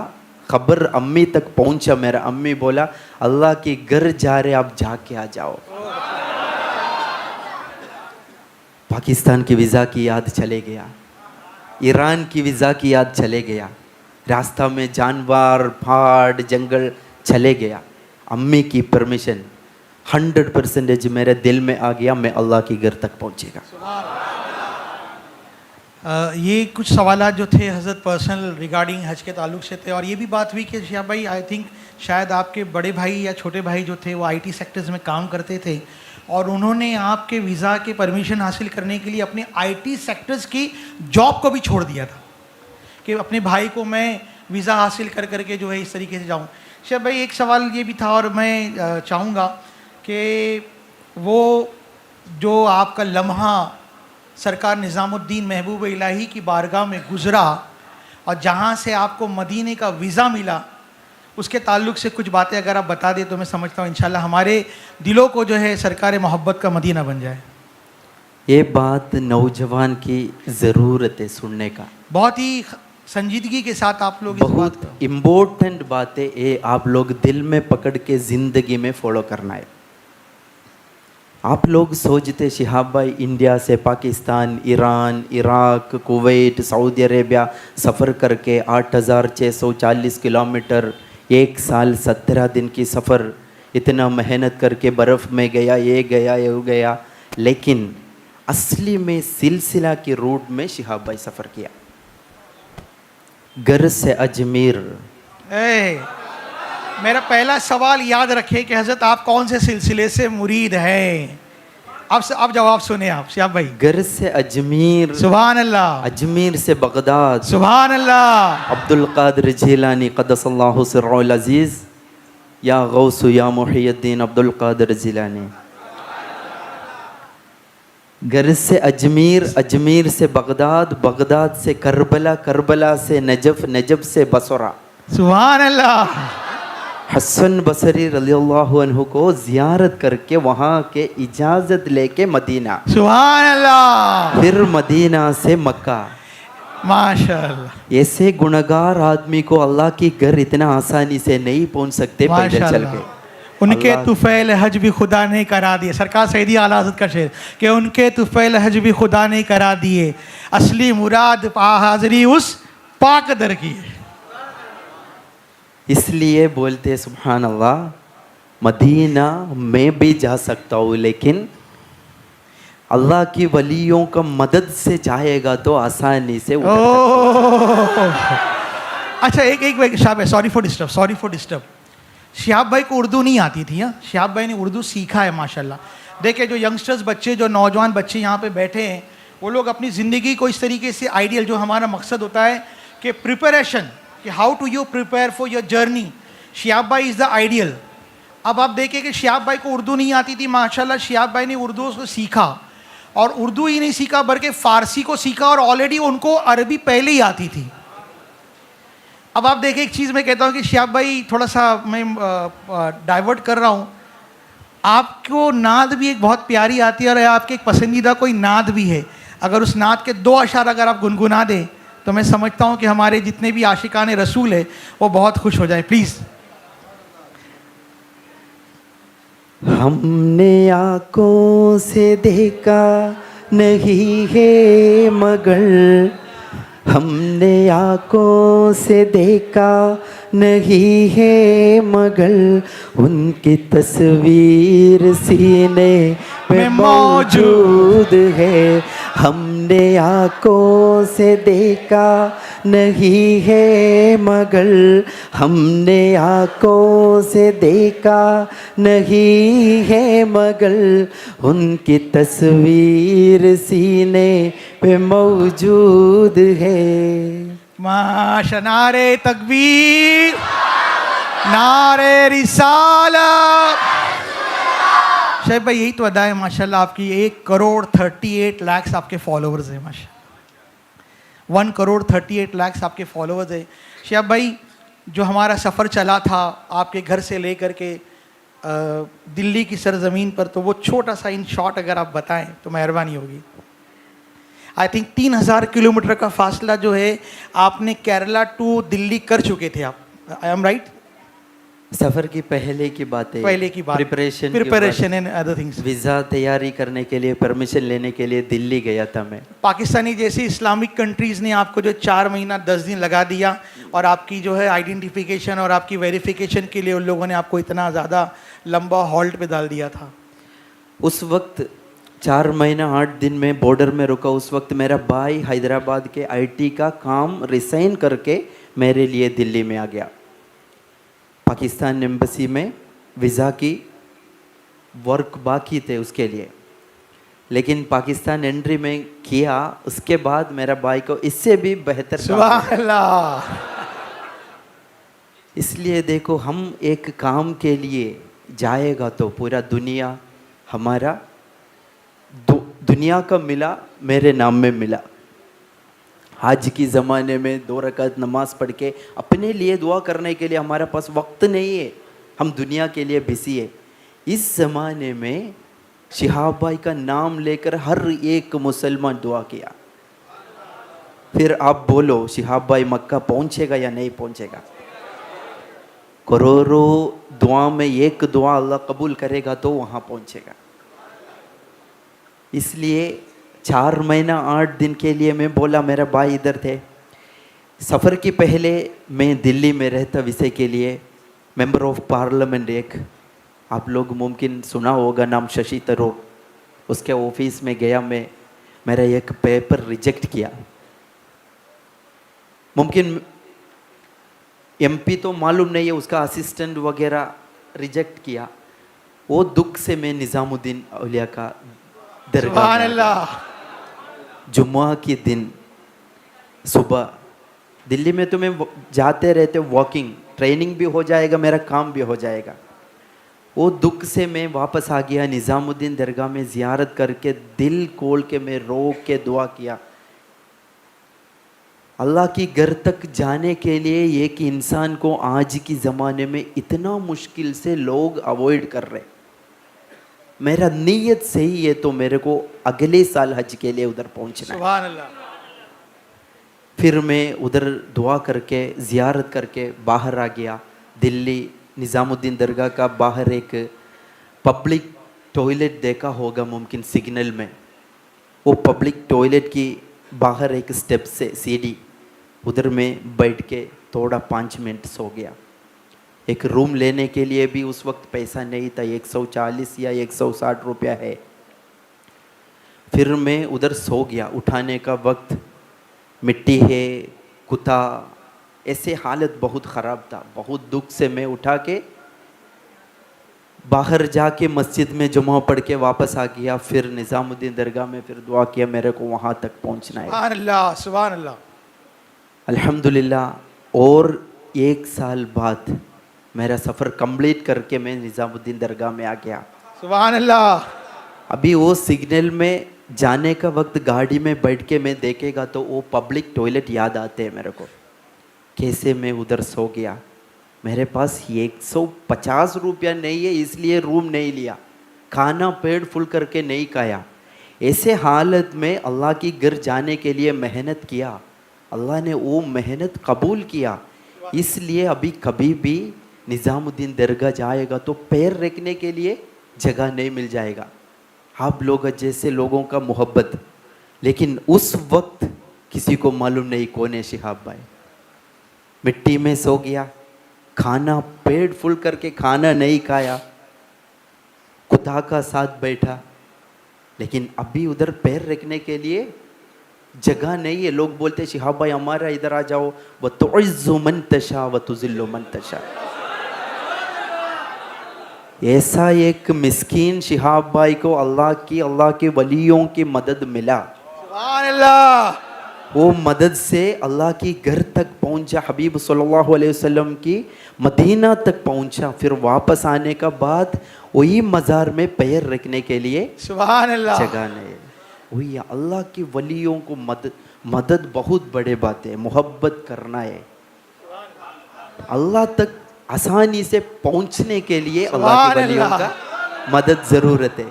खबर अम्मी तक पहुंचा मेरा। अम्मी बोला अल्लाह के घर जा रहे आप जाके आ जाओ। पाकिस्तान की वीज़ा की याद चले गया, ईरान की वीज़ा की याद चले गया, रास्ता में जानवर पहाड़ जंगल चले गया। अम्मी की परमिशन 100% मेरे दिल में आ गया, मैं अल्लाह की घर तक पहुंचेगा। ये कुछ सवालात जो थे हज़रत पर्सनल रिगार्डिंग हज के ताल्लुक से थे, और ये भी बात हुई कि शिहाब भाई आई थिंक शायद आपके बड़े भाई या छोटे भाई जो थे वो आईटी सेक्टर्स में काम करते थे और उन्होंने आपके वीज़ा के परमिशन हासिल करने के लिए अपने आईटी सेक्टर्स की जॉब को भी छोड़ दिया था कि अपने भाई को मैं वीज़ा हासिल कर करके जो है इस तरीके से जाऊँ। शिहाब भाई एक सवाल ये भी था और मैं चाहूँगा कि वो जो आपका लम्हा सरकार निज़ामुद्दीन महबूब इलाही की बारगाह में गुज़रा और जहाँ से आपको मदीने का वीज़ा मिला, उसके ताल्लुक से कुछ बातें अगर आप बता दें तो मैं समझता हूँ इंशाल्लाह हमारे दिलों को जो है सरकार मोहब्बत का मदीना बन जाए। ये बात नौजवान की ज़रूरत है सुनने का, बहुत ही संजीदगी के साथ आप लोग इस बात बहुत को, इम्पोर्टेंट बात है ये, आप लोग दिल में पकड़ के ज़िंदगी में फॉलो करना है। आप लोग सोचते शिहाब भाई इंडिया से Pakistan, Iran, Iraq, Kuwait, Saudi Arabia सफ़र करके 8640 किलोमीटर, 1 साल 17 दिन की सफ़र, इतना मेहनत करके बर्फ़ में गया, ये गया ये गया, लेकिन असली में सिलसिला की रूट में शिहाब भाई सफ़र किया। घर से अजमेर। मेरा पहला सवाल याद रखें कि हज़रत आप कौन से सिलसिले से मुरीद हैं। आप जवाब सुने आप शिहाब भाई। घर से अजमेर, सुभान अल्लाह। अजमेर से बगदाद, सुभान अल्लाह। अब्दुल कादिर जिलानी क़द्दसल्लाहु सिर्रुल अज़ीज़, या गौसु या मुहियुद्दीन अब्दुल कादिर जिलानी। घर से अजमेर, अजमेर से बगदाद, बगदाद से करबला, करबला से नजफ़, नजफ़ से बसरा। सुभान अल्लाह। हसन बसरी रज़ियल्लाहु अन्हु को ज़ियारत करके वहाँ के इजाज़त लेके मदीना, सुभान अल्लाह। फिर मदीना से मक्का। माशाअल्लाह। ऐसे गुनहगार आदमी को अल्लाह की घर इतना आसानी से नहीं पहुँच सकते पैदल चल के। उनके तुफ़ैल हज भी खुदा ने करा दिए। सरकार सैयदी आला हज़रत का शेर कि उनके तुफ़ैल हज भी खुदा ने करा दिए, असली मुराद हाज़री उस पाक दर की है। इसलिए बोलते सुभान अल्लाह, मदीना मैं भी जा सकता हूँ, लेकिन अल्लाह की वलियों का मदद से जाएगा तो आसानी से अच्छा एक शाबाश, सॉरी फॉर डिस्टर्ब। शिहाब भाई को उर्दू नहीं आती थी। हाँ, शिहाब भाई ने उर्दू सीखा है माशाल्लाह। देखिए जो यंगस्टर्स बच्चे, जो नौजवान बच्चे यहाँ पे बैठे हैं, वो लोग अपनी ज़िंदगी को इस तरीके से आइडियल, जो हमारा मकसद होता है कि प्रिपरेशन, कि how to you prepare for your journey, Shihab भाई इज़ द आइडियल। अब आप देखिए कि शिहाब भाई को उर्दू नहीं आती थी, माशाल्लाह शिहाब भाई ने उर्दू को सीखा, और उर्दू ही नहीं सीखा बल्कि फ़ारसी को सीखा, और ऑलरेडी उनको अरबी पहले ही आती थी। अब आप देखिए एक चीज़ मैं कहता हूँ कि शिहाब भाई, थोड़ा सा मैं डाइवर्ट कर रहा हूँ, आपको नाद भी एक बहुत प्यारी आती है और आपके एक पसंदीदा कोई नाद भी है। अगर उस नाद के 2 अशार अगर आप गुनगुना दें तो मैं समझता हूँ कि हमारे जितने भी आशिकान रसूल है वो बहुत खुश हो जाए। प्लीज़। हमने आँखों से देखा नहीं है मगर, हमने आँखों से देखा नहीं है मगर, उनकी तस्वीर सीने में मौजूद है। हमने आंखों से देखा नहीं है मगर, हमने आंखों से देखा नहीं है मगर, उनकी तस्वीर सीने पे मौजूद है। माशा, नारे तकबीर, नारे रिसालत। शेख भाई यही तो अदा है माशाल्लाह आपकी। 1,38,00,000 आपके फॉलोअर्स हैं माशा। 1,38,00,000 आपके फॉलोअर्स है। शेख भाई जो हमारा सफ़र चला था आपके घर से लेकर के दिल्ली की सरजमीन पर, तो वो छोटा सा इन शॉर्ट अगर आप बताएं तो मेहरबानी होगी। आई थिंक 3,000 किलोमीटर का फासला जो है आपने केरला टू दिल्ली कर चुके थे आप, आई एम राइट? सफ़र की पहले की बात है, पहले की बात, preparation and other things. Visa तैयारी करने के लिए, परमिशन लेने के लिए दिल्ली गया था मैं। पाकिस्तानी जैसी इस्लामिक कंट्रीज़ ने आपको जो 4 महीना 10 दिन लगा दिया, और आपकी जो है आइडेंटिफिकेशन और आपकी वेरिफिकेशन के लिए उन लोगों ने आपको इतना ज़्यादा लंबा हॉल्ट पे डाल दिया था। उस वक्त 4 महीना 8 दिन में बॉर्डर में रुका। उस वक्त मेरा भाई हैदराबाद के IT का काम रिसाइन करके मेरे लिए दिल्ली में आ गया। पाकिस्तान एम्बेसी में वीज़ा की वर्क बाकी थे उसके लिए, लेकिन पाकिस्तान एंट्री में किया। उसके बाद मेरा भाई को इससे भी बेहतर सुभान अल्लाह। इसलिए देखो, हम एक काम के लिए जाएगा तो पूरा दुनिया हमारा दुनिया का मिला, मेरे नाम में मिला। आज की ज़माने में 2 रकात नमाज पढ़ के अपने लिए दुआ करने के लिए हमारे पास वक्त नहीं है, हम दुनिया के लिए बिजी है। इस ज़माने में शिहाब भाई का नाम लेकर हर एक मुसलमान दुआ किया। फिर आप बोलो शिहाब भाई मक्का पहुंचेगा या नहीं पहुंचेगा? करोड़ों दुआ में एक दुआ अल्लाह कबूल करेगा तो वहाँ पहुंचेगा। इसलिए 4 महीना 8 दिन के लिए मैं बोला, मेरा भाई इधर थे। सफ़र की पहले मैं दिल्ली में रहता विषय के लिए, मेंबर ऑफ पार्लियामेंट एक, आप लोग मुमकिन सुना होगा नाम, शशि थरूर, उसके ऑफिस में गया मैं। मेरा एक पेपर रिजेक्ट किया। मुमकिन MP तो मालूम नहीं है, उसका असिस्टेंट वगैरह रिजेक्ट किया। वो दुख से मैं निज़ामुद्दीन औलिया का दरगाह में जुम्मा के दिन सुबह, दिल्ली में तो मैं जाते रहते, वॉकिंग ट्रेनिंग भी हो जाएगा, मेरा काम भी हो जाएगा। वो दुख से मैं वापस आ गया। निज़ामुद्दीन दरगाह में ज़ियारत करके दिल खोल के मैं रो के दुआ किया। अल्लाह की घर तक जाने के लिए एक इंसान को आज की ज़माने में इतना मुश्किल से लोग अवॉइड कर रहे। मेरा नीयत सही है तो मेरे को अगले साल हज के लिए उधर पहुंचना है। सुभान अल्लाह। फिर मैं उधर दुआ करके ज़ियारत करके बाहर आ गया। दिल्ली निज़ामुद्दीन दरगाह का बाहर एक पब्लिक टॉयलेट देखा होगा मुमकिन सिग्नल में। वो पब्लिक टॉयलेट की बाहर एक स्टेप से सीढ़ी, उधर में बैठ के थोड़ा 5 मिनट सो गया। एक रूम लेने के लिए भी उस वक्त पैसा नहीं था, 140 या 160 रुपया है। फिर मैं उधर सो गया। उठाने का वक्त मिट्टी है, कुत्ता, ऐसे हालत बहुत ख़राब था। बहुत दुख से मैं उठा के बाहर जाके मस्जिद में जुमा पढ़ के वापस आ गया। फिर निज़ामुद्दीन दरगाह में फिर दुआ किया, मेरे को वहाँ तक पहुँचना है। सुभान अल्लाह, सुभान अल्लाह। अल्हम्दुलिल्लाह। और 1 साल बाद मेरा सफ़र कंप्लीट करके मैं निज़ामुद्दीन दरगाह में आ गया। सुभान अल्लाह। अभी वो सिग्नल में जाने का वक्त गाड़ी में बैठ के मैं देखेगा तो वो पब्लिक टॉयलेट याद आते हैं मेरे को। कैसे मैं उधर सो गया। मेरे पास 150 रुपया नहीं है, इसलिए रूम नहीं लिया। खाना पेट फुल करके नहीं खाया। ऐसे हालत में अल्लाह की घर जाने के लिए मेहनत किया। अल्लाह ने वो मेहनत कबूल किया। इसलिए अभी कभी भी निज़ामुद्दीन दरगाह जाएगा तो पैर रखने के लिए जगह नहीं मिल जाएगा। आप लोग जैसे लोगों का मोहब्बत, लेकिन उस वक्त किसी को मालूम नहीं कौन है शिहाब भाई। मिट्टी में सो गया, खाना पेट फुल करके खाना नहीं खाया, खुदा का साथ बैठा। लेकिन अभी उधर पैर रखने के लिए जगह नहीं है। लोग बोलते हैं शिहाब भाई हमारा इधर आ जाओ, व तुइज़्ज़ु मन तशा व तुज़िल्लु मन तशा। ऐसा एक मिस्कीन शिहाब भाई को अल्लाह के वलियों की मदद मिला। सुभान अल्लाह। वो मदद से अल्लाह की घर तक पहुंचा, हबीब सल्लल्लाहु अलैहि वसल्लम की मदीना तक पहुंचा। फिर वापस आने का बाद वही मज़ार में पैर रखने के लिए सुभान अल्लाह। जगह नहीं। वही अल्लाह की वलियों को मदद बहुत बड़े बात है, मोहब्बत करना है। अल्लाह तक आसानी से पहुंचने के लिए अल्लाह की वलियों का मदद ज़रूरत है।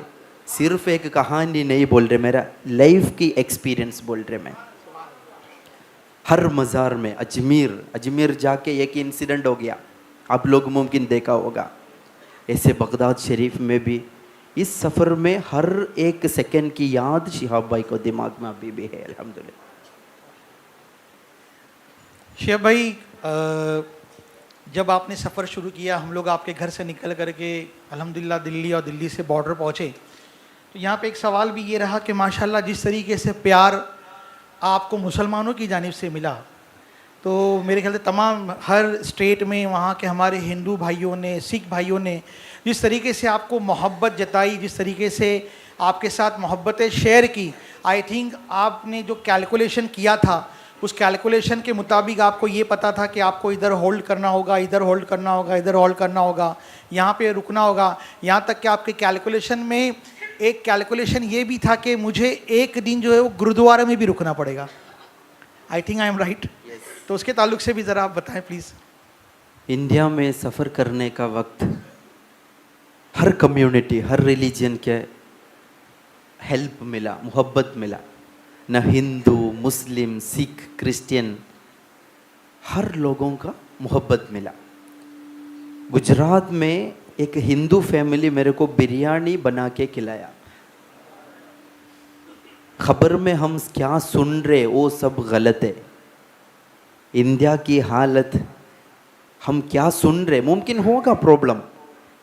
सिर्फ एक कहानी नहीं बोल रहे, मेरा लाइफ की एक्सपीरियंस बोल रहे मैं। हर मज़ार में अजमेर जाके एक इंसिडेंट हो गया, आप लोग मुमकिन देखा होगा। ऐसे बगदाद शरीफ में भी इस सफ़र में हर एक सेकंड की याद शिहाब भाई को दिमाग में अभी भी है अल्हम्दुलिल्लाह। शिहाब भाई, जब आपने सफ़र शुरू किया, हम लोग आपके घर से निकल करके अल्हम्दुलिल्लाह दिल्ली और दिल्ली से बॉर्डर पहुँचे, तो यहाँ पे एक सवाल भी ये रहा कि माशाल्लाह जिस तरीके से प्यार आपको मुसलमानों की जानिब से मिला, तो मेरे ख्याल से तमाम हर स्टेट में वहाँ के हमारे हिंदू भाइयों ने, सिख भाइयों ने जिस तरीके से आपको मोहब्बत जताई, जिस तरीके से आपके साथ मोहब्बतें शेयर की, आई थिंक आपने जो कैलकुलेशन किया था उस कैलकुलेशन के मुताबिक आपको ये पता था कि आपको इधर होल्ड करना होगा, इधर होल्ड करना होगा, इधर होल्ड करना होगा, यहाँ पे रुकना होगा। यहाँ तक कि आपके कैलकुलेशन में एक कैलकुलेशन ये भी था कि मुझे एक दिन जो है वो गुरुद्वारा में भी रुकना पड़ेगा। I think I am right? तो उसके ताल्लुक से भी ज़रा आप बताएं प्लीज़। इंडिया में सफ़र करने का वक्त हर कम्युनिटी, हर रिलीजन के हेल्प मिला, मोहब्बत मिला। न हिंदू, मुस्लिम, सिख, क्रिश्चियन, हर लोगों का मोहब्बत मिला। गुजरात में एक हिंदू फैमिली मेरे को बिरयानी बना के खिलाया। खबर में हम क्या सुन रहे वो सब गलत है। इंडिया की हालत हम क्या सुन रहे, मुमकिन होगा प्रॉब्लम,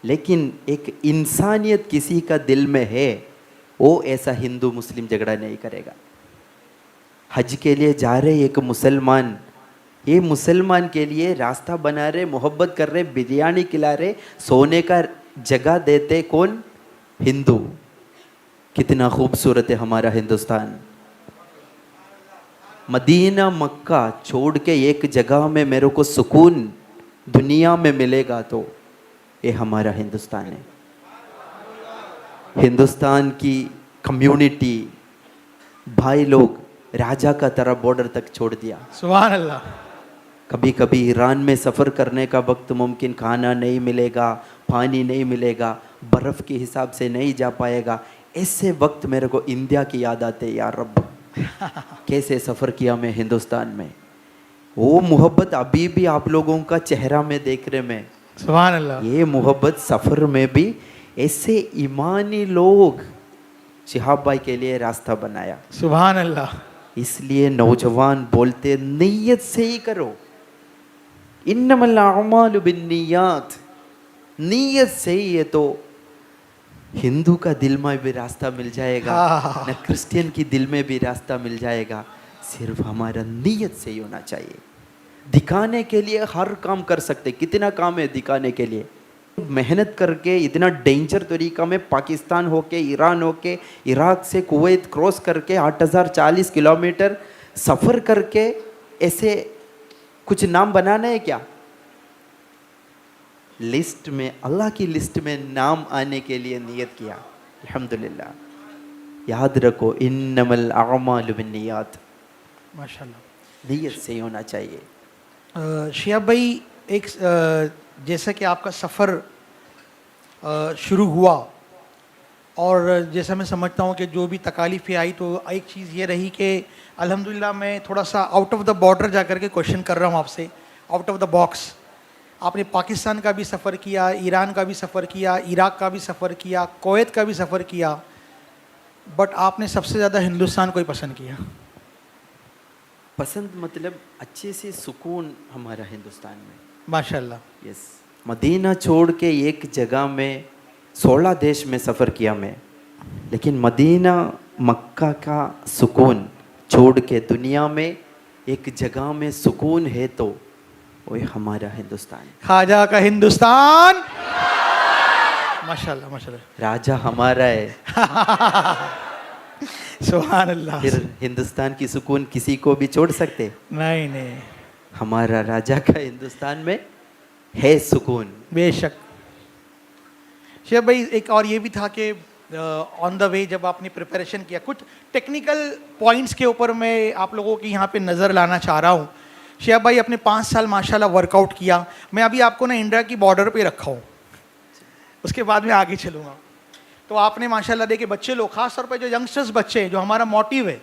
लेकिन एक इंसानियत किसी का दिल में है, वो ऐसा हिंदू मुस्लिम झगड़ा नहीं करेगा। हज के लिए जा रहे एक मुसलमान, ये मुसलमान के लिए रास्ता बना रहे, मोहब्बत कर रहे, बिरयानी खिला रहे, सोने का जगह देते कौन? हिंदू। कितना खूबसूरत है हमारा हिंदुस्तान। मदीना मक्का छोड़ के एक जगह में मेरे को सुकून दुनिया में मिलेगा तो ये हमारा हिंदुस्तान है। हिंदुस्तान की कम्युनिटी भाई लोग राजा का तरह बॉर्डर तक छोड़ दिया। सुभान अल्लाह। कभी कभी ईरान में सफ़र करने का वक्त मुमकिन खाना नहीं मिलेगा, पानी नहीं मिलेगा, बर्फ़ के हिसाब से नहीं जा पाएगा। ऐसे वक्त मेरे को इंडिया की याद आते, यार रब कैसे सफ़र किया मैं हिंदुस्तान में। वो मोहब्बत अभी भी आप लोगों का चेहरा में देख रहे मैं। सुभान अल्लाह। ये मोहब्बत सफ़र में भी ऐसे ईमानी लोग शिहाब भाई के लिए रास्ता बनाया। सुभान अल्लाह। इसलिए नौजवान बोलते नीयत से ही करो, इन्नमल अमालु बिन्नियात, नीयत से ही है तो हिंदू का दिल में भी रास्ता मिल जाएगा, न क्रिश्चियन की दिल में भी रास्ता मिल जाएगा। सिर्फ हमारा नीयत से ही होना चाहिए। दिखाने के लिए हर काम कर सकते, कितना काम है दिखाने के लिए। मेहनत करके इतना डेंजर तरीका में पाकिस्तान होके, ईरान होके, इराक से कुवैत क्रॉस करके 8040 किलोमीटर सफ़र करके ऐसे कुछ नाम बनाना है क्या? लिस्ट में, अल्लाह की लिस्ट में नाम आने के लिए नियत किया। अल्हम्दुलिल्लाह। याद रखो, इन्नमल अमालु बिन्नियात, माशाल्लाह नियत से ही होना चाहिए। शिहाब भाई, एक जैसा कि आपका सफ़र शुरू हुआ और जैसा मैं समझता हूँ कि जो भी तकालीफ़ें आई, तो एक चीज़ ये रही कि अल्हम्दुलिल्लाह मैं थोड़ा सा आउट ऑफ द बॉर्डर जा कर के क्वेश्चन कर रहा हूँ आपसे, आउट ऑफ द बॉक्स। आपने पाकिस्तान का भी सफ़र किया, ईरान का भी सफ़र किया, इराक़ का भी सफ़र किया, कुवैत का भी सफ़र किया, बट आपने सबसे ज़्यादा हिंदुस्तान को ही पसंद किया। पसंद मतलब अच्छे से सुकून हमारा हिंदुस्तान में, माशाल्लाह। यस। मदीना छोड़ के एक जगह में 16 देश में सफ़र किया मैं। लेकिन मदीना मक्का का सुकून छोड़ के दुनिया में एक जगह में सुकून है तो वो हमारा हिंदुस्तान। ख्वाजा का हिंदुस्तान, माशाल्लाह माशाल्लाह। राजा हमारा है, सुभान अल्लाह। फिर हिंदुस्तान की सुकून किसी को भी छोड़ सकते? नहीं नहीं, हमारा राजा का हिंदुस्तान में है सुकून। बेशक। शेख भाई एक और ये भी था कि ऑन द वे जब आपने प्रिपरेशन किया, कुछ टेक्निकल पॉइंट्स के ऊपर मैं आप लोगों की यहाँ पे नज़र लाना चाह रहा हूँ। शेख भाई अपने 5 साल माशाल्लाह वर्कआउट किया। मैं अभी आपको ना इंडिया की बॉर्डर पे रखा हूँ, उसके बाद में आगे चलूँगा। तो आपने माशाल्लाह देखे बच्चे लोग, खास तौर पे जो यंगस्टर्स बच्चे हैं, जो हमारा मोटिव है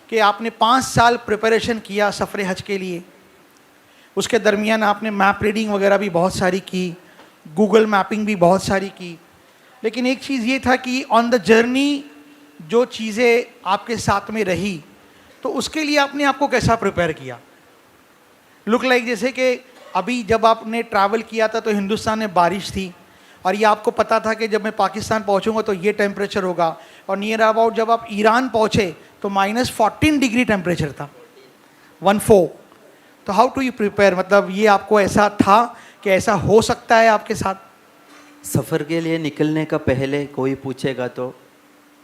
कि आपने 5 साल प्रिपरेशन किया सफ़र हज के लिए। उसके दरमियान आपने मैप रीडिंग वगैरह भी बहुत सारी की, गूगल मैपिंग भी बहुत सारी की। लेकिन एक चीज़ ये था कि ऑन द जर्नी जो चीज़ें आपके साथ में रही, तो उसके लिए आपने आपको कैसा प्रिपेयर किया? लुक लाइक जैसे कि अभी जब आपने ट्रैवल किया था तो हिंदुस्तान में बारिश थी, और ये आपको पता था कि जब मैं पाकिस्तान पहुंचूंगा तो ये टेम्परेचर होगा, और नियर अबाउट जब आप ईरान पहुंचे तो -14 डिग्री टेम्परेचर था, 14। तो हाउ टू यू प्रिपेयर, मतलब ये आपको ऐसा था कि ऐसा हो सकता है आपके साथ? सफ़र के लिए निकलने का पहले कोई पूछेगा तो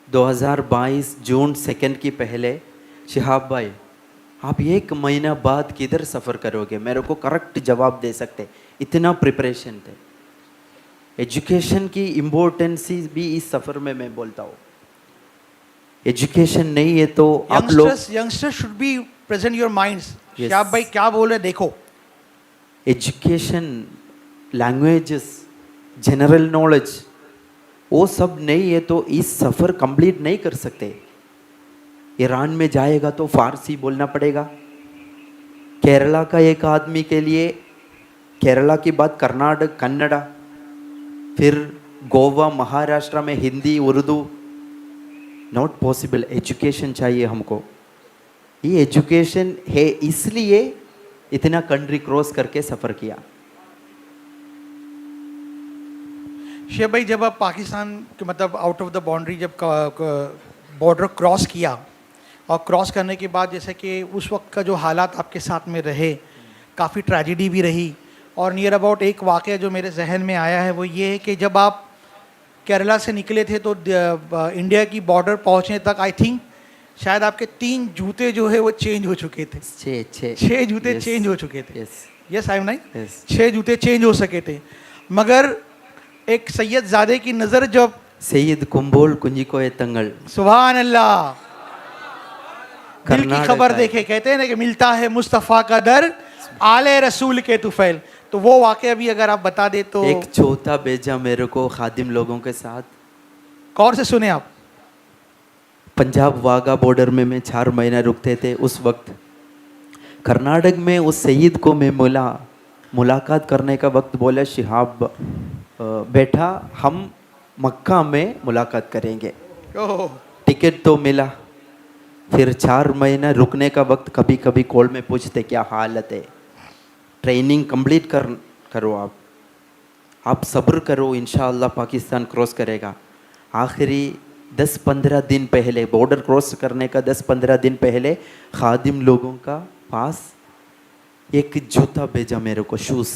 2022 जून 2 की पहले, शिहाब भाई आप 1 महीना बाद किधर सफ़र करोगे, मेरे को करेक्ट जवाब दे सकते। इतना प्रिपरेशन थे। एजुकेशन की इम्पोर्टेंस भी इस सफ़र में मैं बोलता हूँ। एजुकेशन नहीं है तो आप लोग, youngsters should be present your minds. Shihab भाई क्या बोल रहे देखो। एजुकेशन, लैंग्वेजेस, जनरल नॉलेज, वो सब नहीं है तो इस सफ़र कंप्लीट नहीं कर सकते। ईरान में जाएगा तो फारसी बोलना पड़ेगा। केरला का एक आदमी के लिए केरला की बात कर्नाटक कन्नड़ा, फिर गोवा महाराष्ट्र में Hindi Urdu, not possible. Education चाहिए हमको। ये एजुकेशन है इसलिए इतना कंट्री क्रॉस करके सफ़र किया। शेख भाई जब आप पाकिस्तान के मतलब आउट ऑफ द बाउंड्री जब बॉर्डर क्रॉस किया, और क्रॉस करने के बाद जैसे कि उस वक्त का जो हालात आपके साथ में रहे, काफ़ी ट्रेजेडी भी रही, और नियर अबाउट एक वाक़या जो मेरे जहन में आया है वो ये है कि जब आप केरला से निकले थे तो इंडिया की बॉर्डर पहुंचने तक आई थिंक शायद आपके 3 जूते जो है वो चेंज हो चुके थे। 6 जूते Yes. चेंज हो चुके थे। Yes. Yes I am nine, Yes. 6 जूते चेंज हो सके थे। मगर एक सैयद ज़ादे की नज़र जब, सैयद कुंभोल कुंजी को ये तंगल, सुभान अल्लाह, दिल की कर्नाटक खबर का देखे, कहते हैं ना कि मिलता है मुस्तफ़ा का दर आले रसूल के तुफैल। तो वो वाक़या भी अगर आप बता दे तो। एक चौथा भेजा मेरे को खादिम लोगों के साथ। गौर से सुने आप। पंजाब वाघा बॉर्डर में मैं 4 महीना रुकते थे। उस वक्त कर्नाटक में उस सईद को मैं मुलाकात करने का वक्त बोला, शिहाब बेटा हम मक्का में मुलाकात करेंगे। ओह, टिकट तो मिला। फिर 4 महीना रुकने का वक्त कभी कभी कॉल में पूछते क्या हालत है, ट्रेनिंग कंप्लीट करो, आप सब्र करो, इंशाअल्लाह पाकिस्तान क्रॉस करेगा। आखिरी 10-15 दिन पहले, बॉर्डर क्रॉस करने का 10-15 दिन पहले खादिम लोगों का पास एक जूता भेजा मेरे को, शूज़।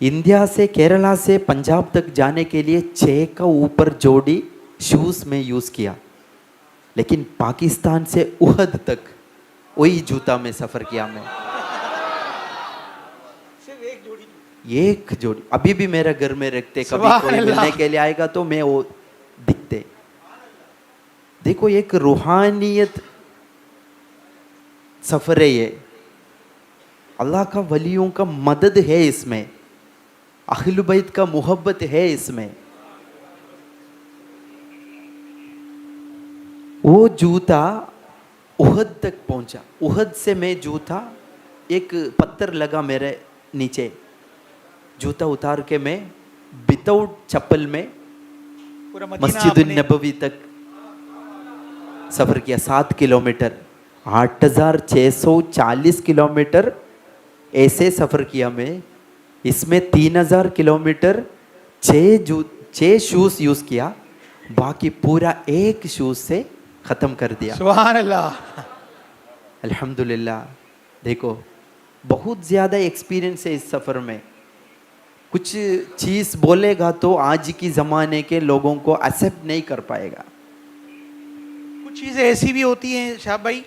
इंडिया से केरला से पंजाब तक जाने के लिए 6 का ऊपर जोड़ी शूज़ में यूज़ किया, लेकिन पाकिस्तान से उहद तक वही जूता में सफ़र किया मैं। एक जोड़ी अभी भी मेरे घर में रखते, कभी कोई मिलने के लिए आएगा तो मैं वो दिखते। देखो एक रूहानियत सफर है ये, अल्लाह का वलियों का मदद है इसमें, अहल बैत का मोहब्बत है इसमें। वो जूता उहद तक पहुंचा। उहद से मैं जूता, एक पत्थर लगा मेरे नीचे, जूता उतार के मैं विदाउट चप्पल में मस्जिद नबवी तक सफ़र किया। 7 किलोमीटर, 8640 किलोमीटर ऐसे सफ़र किया मैं। इसमें 3000 किलोमीटर 6 शूज़ यूज़ किया बाकी पूरा एक शूज से ख़त्म कर दिया। सुभान अल्लाह। अल्हम्दुलिल्लाह। देखो बहुत ज़्यादा एक्सपीरियंस है इस सफ़र में। कुछ चीज़ बोलेगा तो आज की ज़माने के लोगों को एक्सेप्ट नहीं कर पाएगा। कुछ चीज़ें ऐसी भी होती हैं शाह भाई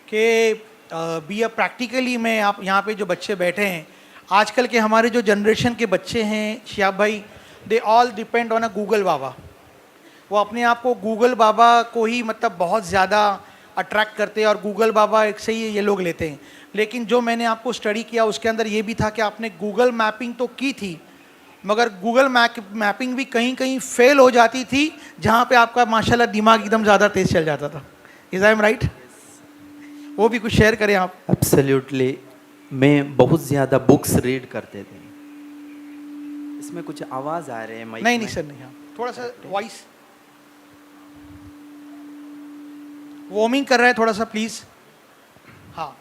कि बी अ प्रैक्टिकली मैं आप यहाँ पे जो बच्चे बैठे हैं, आजकल के हमारे जो जनरेशन के बच्चे हैं शाह भाई, they all depend on a Google बाबा। वो अपने आप को गूगल बाबा को ही मतलब बहुत ज़्यादा अट्रैक्ट करते हैं और गूगल बाबा एक से ही ये लोग लेते हैं। लेकिन जो मैंने आपको स्टडी किया उसके अंदर ये भी था कि आपने गूगल मैपिंग तो की थी, मगर गूगल मैपिंग भी कहीं कहीं फेल हो जाती थी जहाँ पे आपका माशाल्लाह दिमाग एकदम ज़्यादा तेज़ चल जाता था। Is I am right? वो भी कुछ शेयर करें आप। एब्सोल्युटली। मैं बहुत ज़्यादा बुक्स रीड करते थे। इसमें कुछ आवाज़ आ रहे हैं माइक नहीं में? नहीं सर नहीं, हाँ थोड़ा सा वॉइस वार्मिंग कर रहा है थोड़ा सा प्लीज़। हाँ।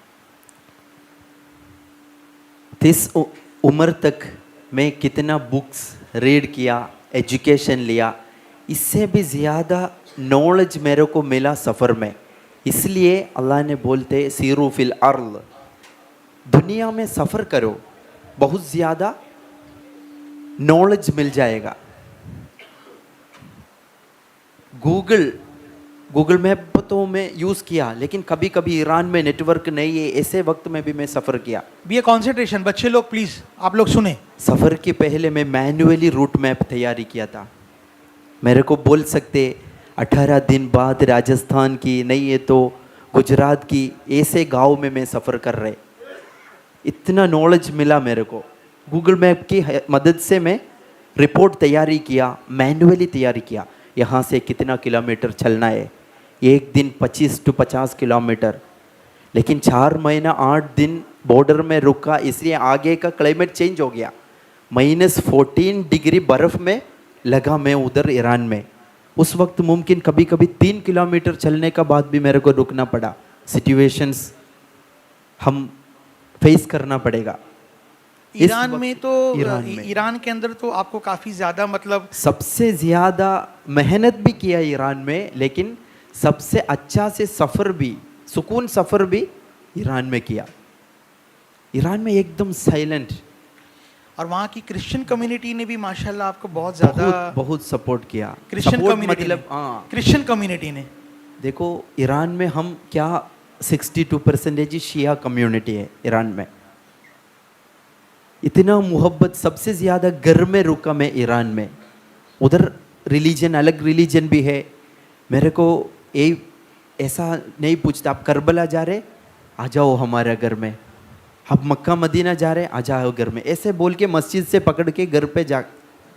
इस उम्र तक मैं कितना बुक्स रीड किया, एजुकेशन लिया, इससे भी ज़्यादा नॉलेज मेरे को मिला सफ़र में। इसलिए अल्लाह ने बोलते सीरू फिल अर्ल, दुनिया में सफ़र करो, बहुत ज़्यादा नॉलेज मिल जाएगा। गूगल मैप तो मैं यूज़ किया, लेकिन कभी कभी ईरान में नेटवर्क नहीं है, ऐसे वक्त में भी मैं सफ़र किया। बी ए कॉन्सेंट्रेशन बच्चे लोग प्लीज़ आप लोग सुने। सफ़र के पहले मैं मैन्युअली रूट मैप तैयारी किया था। मेरे को बोल सकते 18 दिन बाद राजस्थान की, नहीं है तो गुजरात की, ऐसे गांव में मैं सफ़र कर रहे। इतना नॉलेज मिला मेरे को। गूगल मैप की मदद से मैं रिपोर्ट तैयारी किया, मैन्युअली तैयारी किया। यहाँ से कितना किलोमीटर चलना है, एक दिन 25 to 50 किलोमीटर। लेकिन 4 महीना 8 दिन बॉर्डर में रुका, इसलिए आगे का क्लाइमेट चेंज हो गया। -14 डिग्री बर्फ़ में लगा मैं उधर ईरान में। उस वक्त मुमकिन कभी कभी 3 किलोमीटर चलने का बाद भी मेरे को रुकना पड़ा। सिचुएशंस हम फेस करना पड़ेगा। ईरान में तो ईरान के अंदर तो आपको काफ़ी ज़्यादा मतलब सबसे ज़्यादा मेहनत भी किया ईरान में, लेकिन सबसे अच्छा से सफ़र भी, सुकून सफ़र भी ईरान में किया। ईरान में एकदम साइलेंट। और वहाँ की क्रिश्चियन कम्युनिटी ने भी माशाल्लाह आपको बहुत ज़्यादा बहुत सपोर्ट किया। क्रिश्चियन Support कम्युनिटी मतलब हाँ, क्रिश्चियन कम्युनिटी ने। देखो ईरान में हम क्या 62% शिया कम्युनिटी है ईरान में। इतना मोहब्बत, सबसे ज़्यादा घर में रुका मैं ईरान में। उधर रिलीजन, अलग रिलीजन भी है। मेरे को ऐसा नहीं पूछता आप करबला जा रहे, आ जाओ हमारे घर में, आप मक्का मदीना जा रहे, आ जाओ घर में, ऐसे बोल के मस्जिद से पकड़ के घर पे जा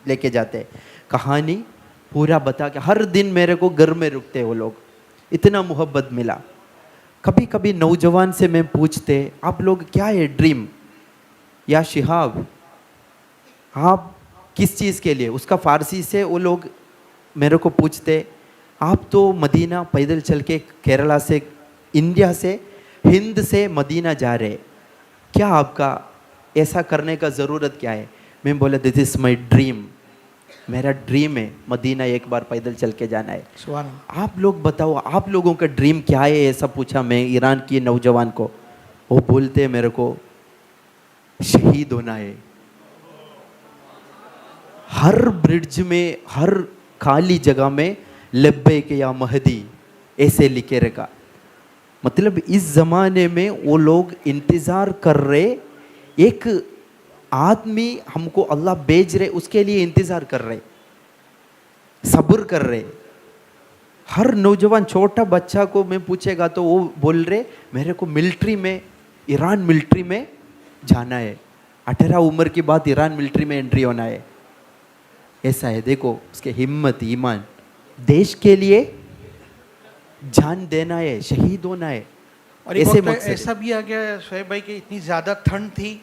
लेके जाते। कहानी पूरा बता के हर दिन मेरे को घर में रुकते वो लोग। इतना मोहब्बत मिला। कभी कभी नौजवान से मैं पूछते, आप लोग क्या है ड्रीम, या शिहाब आप किस चीज़ के लिए, उसका फ़ारसी से वो लोग मेरे को पूछते, आप तो मदीना पैदल चल के केरला से, इंडिया से, हिंद से मदीना जा रहे, क्या आपका ऐसा करने का ज़रूरत क्या है? मैं बोला दिस इज़ माई ड्रीम, मेरा ड्रीम है मदीना एक बार पैदल चल के जाना है। सुभान अल्लाह। आप लोग बताओ आप लोगों का ड्रीम क्या है, ऐसा पूछा मैं ईरान के नौजवान को। वो बोलते मेरे को शहीद होना है। हर ब्रिड्ज में, हर खाली जगह में लब्बैक या महदी ऐसे लिखे रखा। मतलब इस ज़माने में वो लोग इंतज़ार कर रहे, एक आदमी हमको अल्लाह भेज रहे, उसके लिए इंतज़ार कर रहे, सब्र कर रहे। हर नौजवान छोटा बच्चा को मैं पूछेगा तो वो बोल रहे मेरे को मिलिट्री में, ईरान मिलिट्री में जाना है, 18 उम्र के बाद ईरान मिलिट्री में एंट्री होना है। ऐसा है, देखो उसके हिम्मत, ईमान, देश के लिए जान देना है, शहीद होना है। और एक ऐसे वक्त मकसद ऐसा भी आ गया शोएब भाई कि इतनी ज़्यादा ठंड थी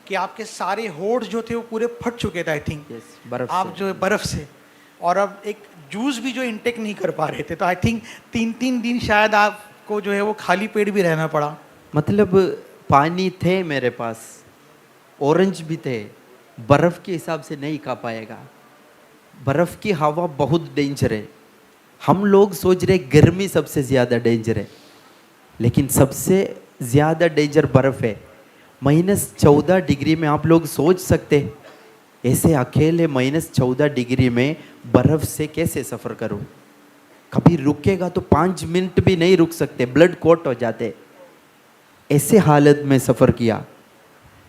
कि आपके सारे होठ जो थे वो पूरे फट चुके थे। आई थिंक बर्फ आप जो बर्फ़ से, और अब एक जूस भी जो इंटेक नहीं कर पा रहे थे, तो आई थिंक 3-3 दिन शायद आपको जो है वो खाली पेट भी रहना पड़ा। मतलब पानी थे मेरे पास, ऑरेंज भी थे, बर्फ़ के हिसाब से नहीं खा पाएगा। बर्फ़ की हवा बहुत डेंजर है, हम लोग सोच रहे गर्मी सबसे ज़्यादा डेंजर है, लेकिन सबसे ज़्यादा डेंजर बर्फ़ है। -14 डिग्री में आप लोग सोच सकते ऐसे अकेले -14 डिग्री में बर्फ़ से कैसे सफ़र करूं? कभी रुकेगा तो 5 मिनट भी नहीं रुक सकते, ब्लड कोट हो जाते। ऐसे हालत में सफ़र किया,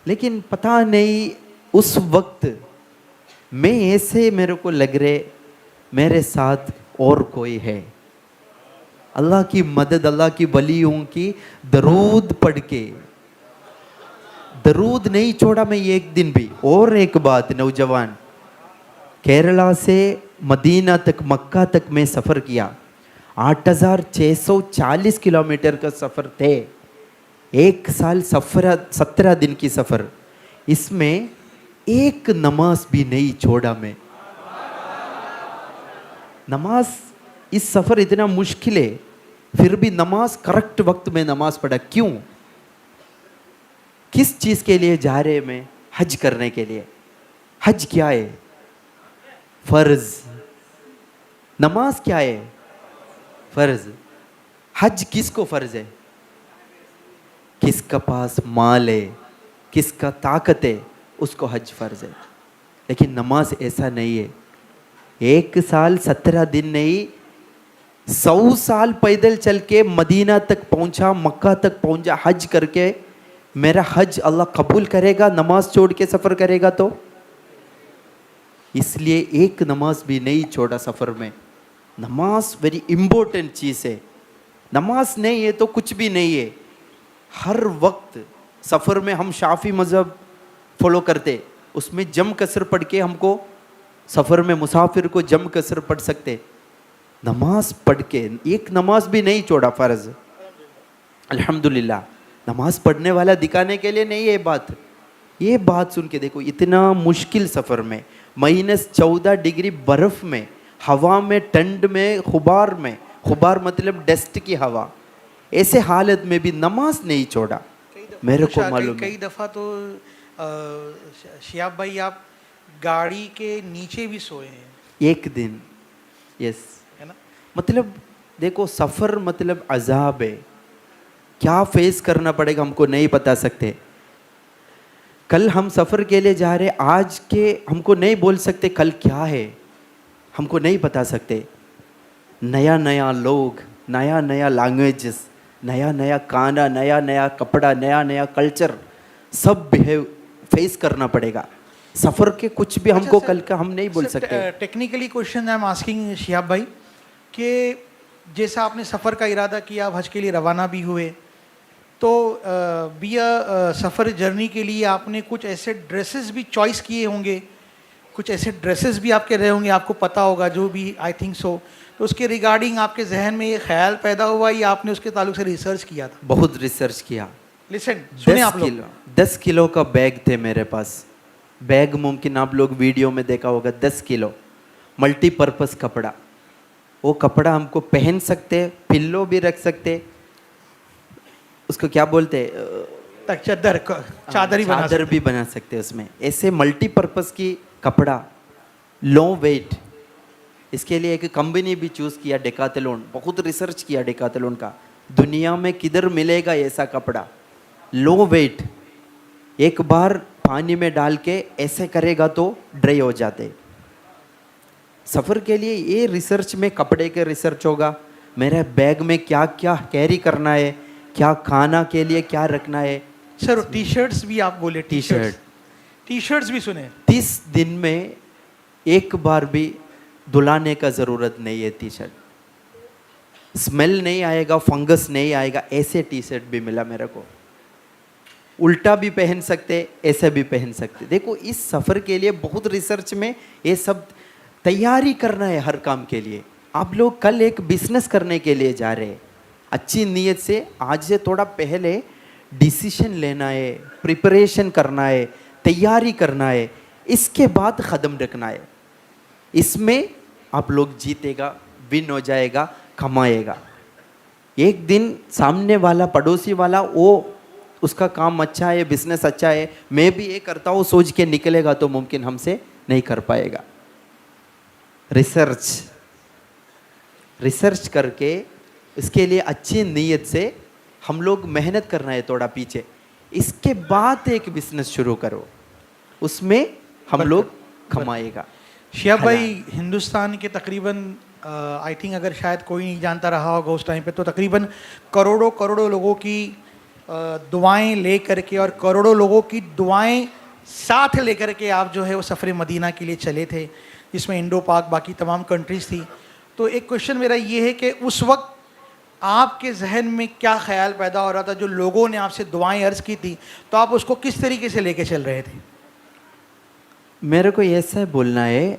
लेकिन पता नहीं उस वक्त मैं ऐसे मेरे को लग रहे मेरे साथ और कोई है। अल्लाह की मदद, अल्लाह की वलियों की दरूद पढ़ के, दरूद नहीं छोड़ा मैं एक दिन भी। और एक बात, नौजवान, केरला से मदीना तक, मक्का तक मैं सफ़र किया। 8640 किलोमीटर का सफ़र थे। 1 साल 17 दिन की सफ़र, इसमें एक नमाज भी नहीं छोड़ा मैं। नमाज, इस सफ़र इतना मुश्किल है, फिर भी नमाज करेक्ट वक्त में नमाज पढ़ा। क्यों? किस चीज़ के लिए जा रहे मैं? हज करने के लिए। हज क्या है? फ़र्ज। नमाज क्या है? फ़र्ज। हज किसको फ़र्ज है? किसका पास माल है, किसका ताकत है, उसको हज फ़र्ज है। लेकिन नमाज ऐसा नहीं है। 1 साल 17 दिन नहीं, 100 साल पैदल चल के मदीना तक पहुंचा, मक्का तक पहुंचा, हज करके। मेरा हज अल्लाह कबूल करेगा नमाज छोड़ के सफ़र करेगा तो? इसलिए एक नमाज भी नहीं छोड़ा सफ़र में। नमाज वेरी इम्पोर्टेंट चीज़ है। नमाज नहीं है तो कुछ भी नहीं है। हर वक्त सफ़र में हम शाफी मज़हब फॉलो करते, उसमें जम कसर पढ़ के हमको सफ़र में मुसाफिर को जम कसर पढ़ सकते। नमाज पढ़ के एक नमाज भी नहीं छोड़ा फ़र्ज। अल्हम्दुलिल्लाह। नमाज पढ़ने वाला दिखाने के लिए नहीं है बात। ये बात सुन के देखो, इतना मुश्किल सफ़र में, -14 डिग्री बर्फ़ में, हवा में, ठंड में, खुबार में, खुबार मतलब डस्ट की हवा, ऐसे हालत में भी नमाज नहीं छोड़ा। मेरे को मालूम है। कई दफ़ा तो शिहाब भाई आप गाड़ी के नीचे भी सोए हैं एक दिन, यस, है ना? मतलब देखो सफ़र मतलब अजाब है। क्या फेस करना पड़ेगा हमको नहीं बता सकते। कल हम सफ़र के लिए जा रहे, आज के हमको नहीं बोल सकते कल क्या है, हमको नहीं बता सकते। नया नया लोग, नया नया लैंग्वेजेस, नया नया खाना, नया नया कपड़ा, नया नया कल्चर, सब बिहेव फेस करना पड़ेगा। सफ़र के कुछ भी हमको सर, कल का हम नहीं बोल सकते। Technically question I am asking Shihab भाई कि जैसा आपने सफ़र का इरादा किया, आप हज के लिए रवाना भी हुए, तो बिया सफ़र जर्नी के लिए आपने कुछ ऐसे ड्रेसेस भी चॉइस किए होंगे, कुछ ऐसे ड्रेसेस भी आपके रहे होंगे, आपको पता होगा जो भी, आई थिंक सो। तो उसके रिगार्डिंग आपके जहन में ये ख्याल पैदा हुआ या आपने उसके ताल्लुक से रिसर्च किया था? बहुत रिसर्च किया। लिसन, सुने आप लोग। 10 किलो का बैग थे मेरे पास। बैग मुमकिन आप लोग वीडियो में देखा होगा, 10 किलो मल्टीपर्पज़ कपड़ा। वो कपड़ा हमको पहन सकते, पिल्लो भी रख सकते, उसको क्या बोलते, चादर चादर भी बना सकते उसमें। ऐसे मल्टीपर्पज़ की कपड़ा, लो वेट। इसके लिए एक कंपनी भी चूज़ किया, डेकाथलॉन। बहुत रिसर्च किया डेकाथलॉन का, दुनिया में किधर मिलेगा ऐसा कपड़ा, लो वेट। एक बार पानी में डाल के ऐसे करेगा तो ड्राई हो जाते। सफ़र के लिए ये रिसर्च में कपड़े के रिसर्च होगा, मेरे बैग में क्या क्या कैरी करना है, क्या खाना के लिए क्या रखना है। सर टी शर्ट्स भी आप बोले, टी शर्ट्स भी सुने। 30 दिन में एक बार भी धुलाने का ज़रूरत नहीं है। टी शर्ट स्मेल नहीं आएगा, फंगस नहीं आएगा, ऐसे टी शर्ट भी मिला मेरे को। उल्टा भी पहन सकते, ऐसे भी पहन सकते। देखो इस सफ़र के लिए बहुत रिसर्च में ये सब तैयारी करना है हर काम के लिए। आप लोग कल एक बिजनेस करने के लिए जा रहे हैं, अच्छी नीयत से आज से थोड़ा पहले डिसीजन लेना है, प्रिपरेशन करना है, तैयारी करना है, इसके बाद कदम रखना है। इसमें आप लोग जीतेगा, विन हो जाएगा, कमाएगा। एक दिन सामने वाला, पड़ोसी वाला, वो उसका काम अच्छा है, बिजनेस अच्छा है, मैं भी ये करता हूँ सोच के निकलेगा तो मुमकिन हमसे नहीं कर पाएगा। रिसर्च रिसर्च करके इसके लिए अच्छी नीयत से हम लोग मेहनत करना है थोड़ा पीछे, इसके बाद एक बिजनेस शुरू करो, उसमें हम लोग कमाएगा। शिहाब भाई, हलाल। हिंदुस्तान के तकरीबन आई थिंक अगर शायद कोई नहीं जानता रहा होगा उस टाइम पे, तो तकरीबन करोड़ों करोड़ों लोगों की दुआएं ले करके और करोड़ों लोगों की दुआएं साथ लेकर के आप जो है वो सफ़र मदीना के लिए चले थे, जिसमें इंडो पाक बाकी तमाम कंट्रीज़ थी। तो एक क्वेश्चन मेरा ये है कि उस वक्त आपके जहन में क्या ख्याल पैदा हो रहा था, जो लोगों ने आपसे दुआएं अर्ज़ की थी, तो आप उसको किस तरीके से लेके चल रहे थे? मेरे को ऐसा बोलना है,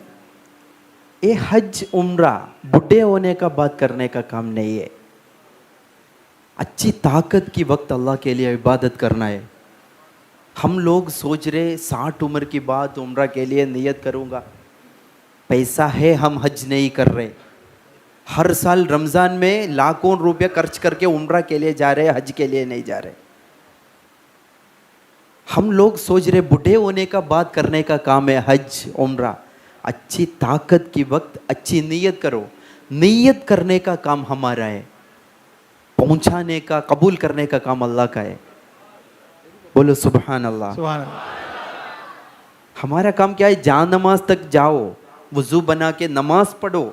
ये हज उम्रा बुढ़े होने का बात करने का काम नहीं है। अच्छी ताकत की वक्त अल्लाह के लिए इबादत करना है। हम लोग सोच रहे 60 उम्र की बात उम्रा के लिए नियत करूँगा, पैसा है हम हज नहीं कर रहे। हर साल रमज़ान में लाखों रुपये खर्च करके उम्रा के लिए जा रहे, हज के लिए नहीं जा रहे। हम लोग सोच रहे बूढ़े होने का बात करने का काम है हज उम्रा। अच्छी ताकत की वक्त अच्छी नीयत करो, नीयत करने का काम हमारा है, पहुंचाने का कबूल करने का काम अल्लाह का है। बोलो सुभान अल्लाह। सुभान अल्लाह। हमारा काम क्या है, जहाँ नमाज तक जाओ, वुजू बना के नमाज पढ़ो,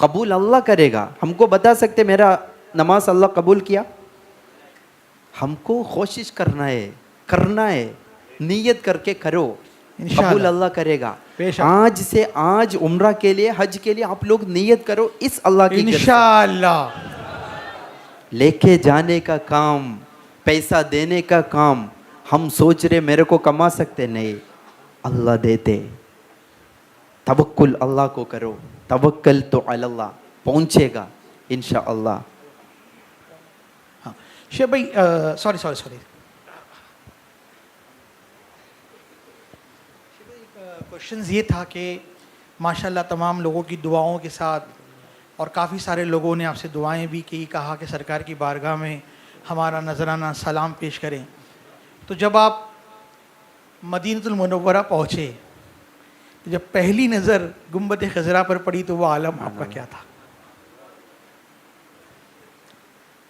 कबूल अल्लाह करेगा। हमको बता सकते मेरा नमाज अल्लाह कबूल किया? हमको कोशिश करना है, नीयत करके करो, इंशाअल्लाह। कबूल अल्लाह करेगा। बेशक। आज से आज उम्रा के लिए हज के लिए आप लोग नीयत करो, इस अल्लाह की कसम। इंशाअल्लाह। लेके जाने का काम, पैसा देने का काम हम सोच रहे मेरे को कमा सकते, नहीं, अल्लाह देते। तवक्कुल अल्लाह को करो, तवक्कल तो अल्लाह, पहुंचेगा इंशाअल्लाह। हाँ शेख भाई, सॉरी क्वेश्चन ये था कि माशाल्लाह तमाम लोगों की दुआओं के साथ और काफ़ी सारे लोगों ने आपसे दुआएं भी की, कहा कि सरकार की बारगाह में हमारा नजराना सलाम पेश करें। तो जब आप मदीनतुल मुनव्वरा पहुँचे, तो जब पहली नज़र गुंबद खजरा पर पड़ी, तो वो आलम आपका क्या था?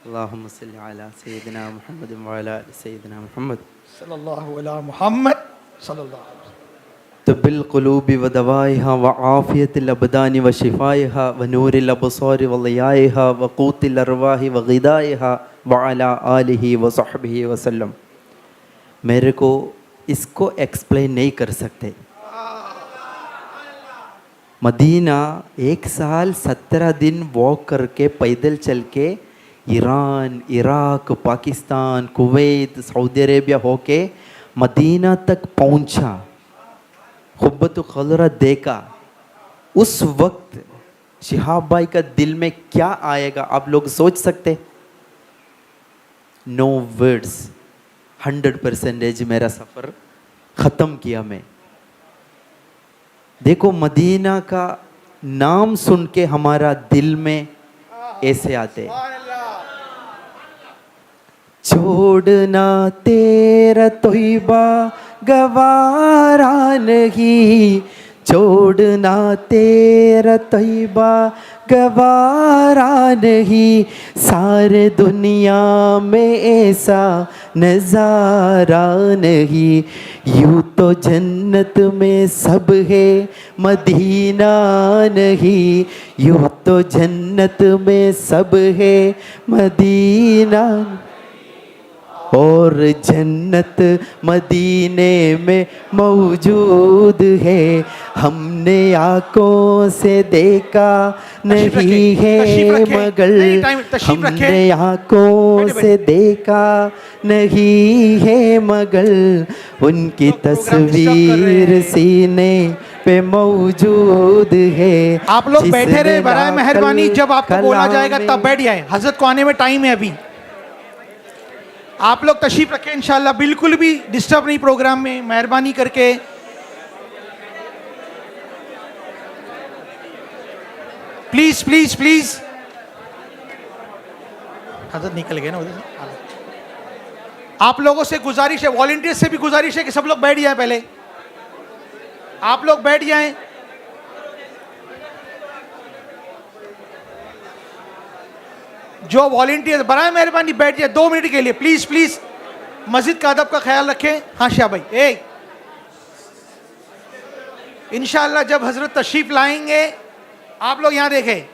अल्लाहुम्मा सल्ली अला सय्यिदिना मुहम्मद व अला आलि सय्यिदिना मुहम्मद सल्लल्लाहु अला मुहम्मद सल्लल्लाहु अलैहि वसल्लम। तो बिलकुलूबि व दवाइहा व आफियतिल अबदानि व शिफाइहा व नूरिल अबसारि व लियाइहा व क़ूतिल अरवाहि व ग़िदाइहा व अला आलिहि व सहबिहि वसल्लम। मेरे को इसको एक्सप्लेन नहीं कर सकते। मदीना 1 साल 17 दिन वॉक करके, पैदल चल के Iran, Iraq, Pakistan, Kuwait, Saudi Arabia होके मदीना तक पहुंचा, खुब्बत खलरा देखा। उस वक्त शिहाब भाई का दिल में क्या आएगा आप लोग सोच सकते? No words. 100% मेरा सफ़र ख़त्म किया मैं। देखो मदीना का नाम सुन के हमारा दिल में ऐसे आते, छोड़ना तेरा तोइबा गवारा नहीं, छोड़ना तेरा तोइबा गवारा नहीं, सारे दुनिया में ऐसा नज़ारा नहीं। यूँ तो जन्नत में सब है, मदीना नहीं, यूँ तो जन्नत में सब है, मदीना, और जन्नत मदीने में मौजूद है। हमने आँखों से देखा नहीं है मगर, हमने आँखों से देखा नहीं है मगर, उनकी तस्वीर सीने पे मौजूद है। आप लोग बैठे रहे बराए मेहरबानी, जब आपको बोला जाएगा तब बैठ जाए। हजरत को आने में टाइम है अभी। आप लोग तशरीफ रखें इंशाल्लाह, बिल्कुल भी डिस्टर्ब नहीं प्रोग्राम में, मेहरबानी करके। Please please please. हजरत निकल गए ना उधर से। आप लोगों से गुजारिश है, वॉलंटियर्स से भी गुजारिश है कि सब लोग बैठ जाए, पहले आप लोग बैठ जाएं। जो वॉलंटियर बराए मेहरबानी बैठ जाए 2 मिनट के लिए, प्लीज प्लीज। मस्जिद का अदब का ख्याल रखें। हाँ शाह भाई, इंशाअल्लाह जब हजरत तशरीफ लाएंगे, आप लोग यहाँ देखें,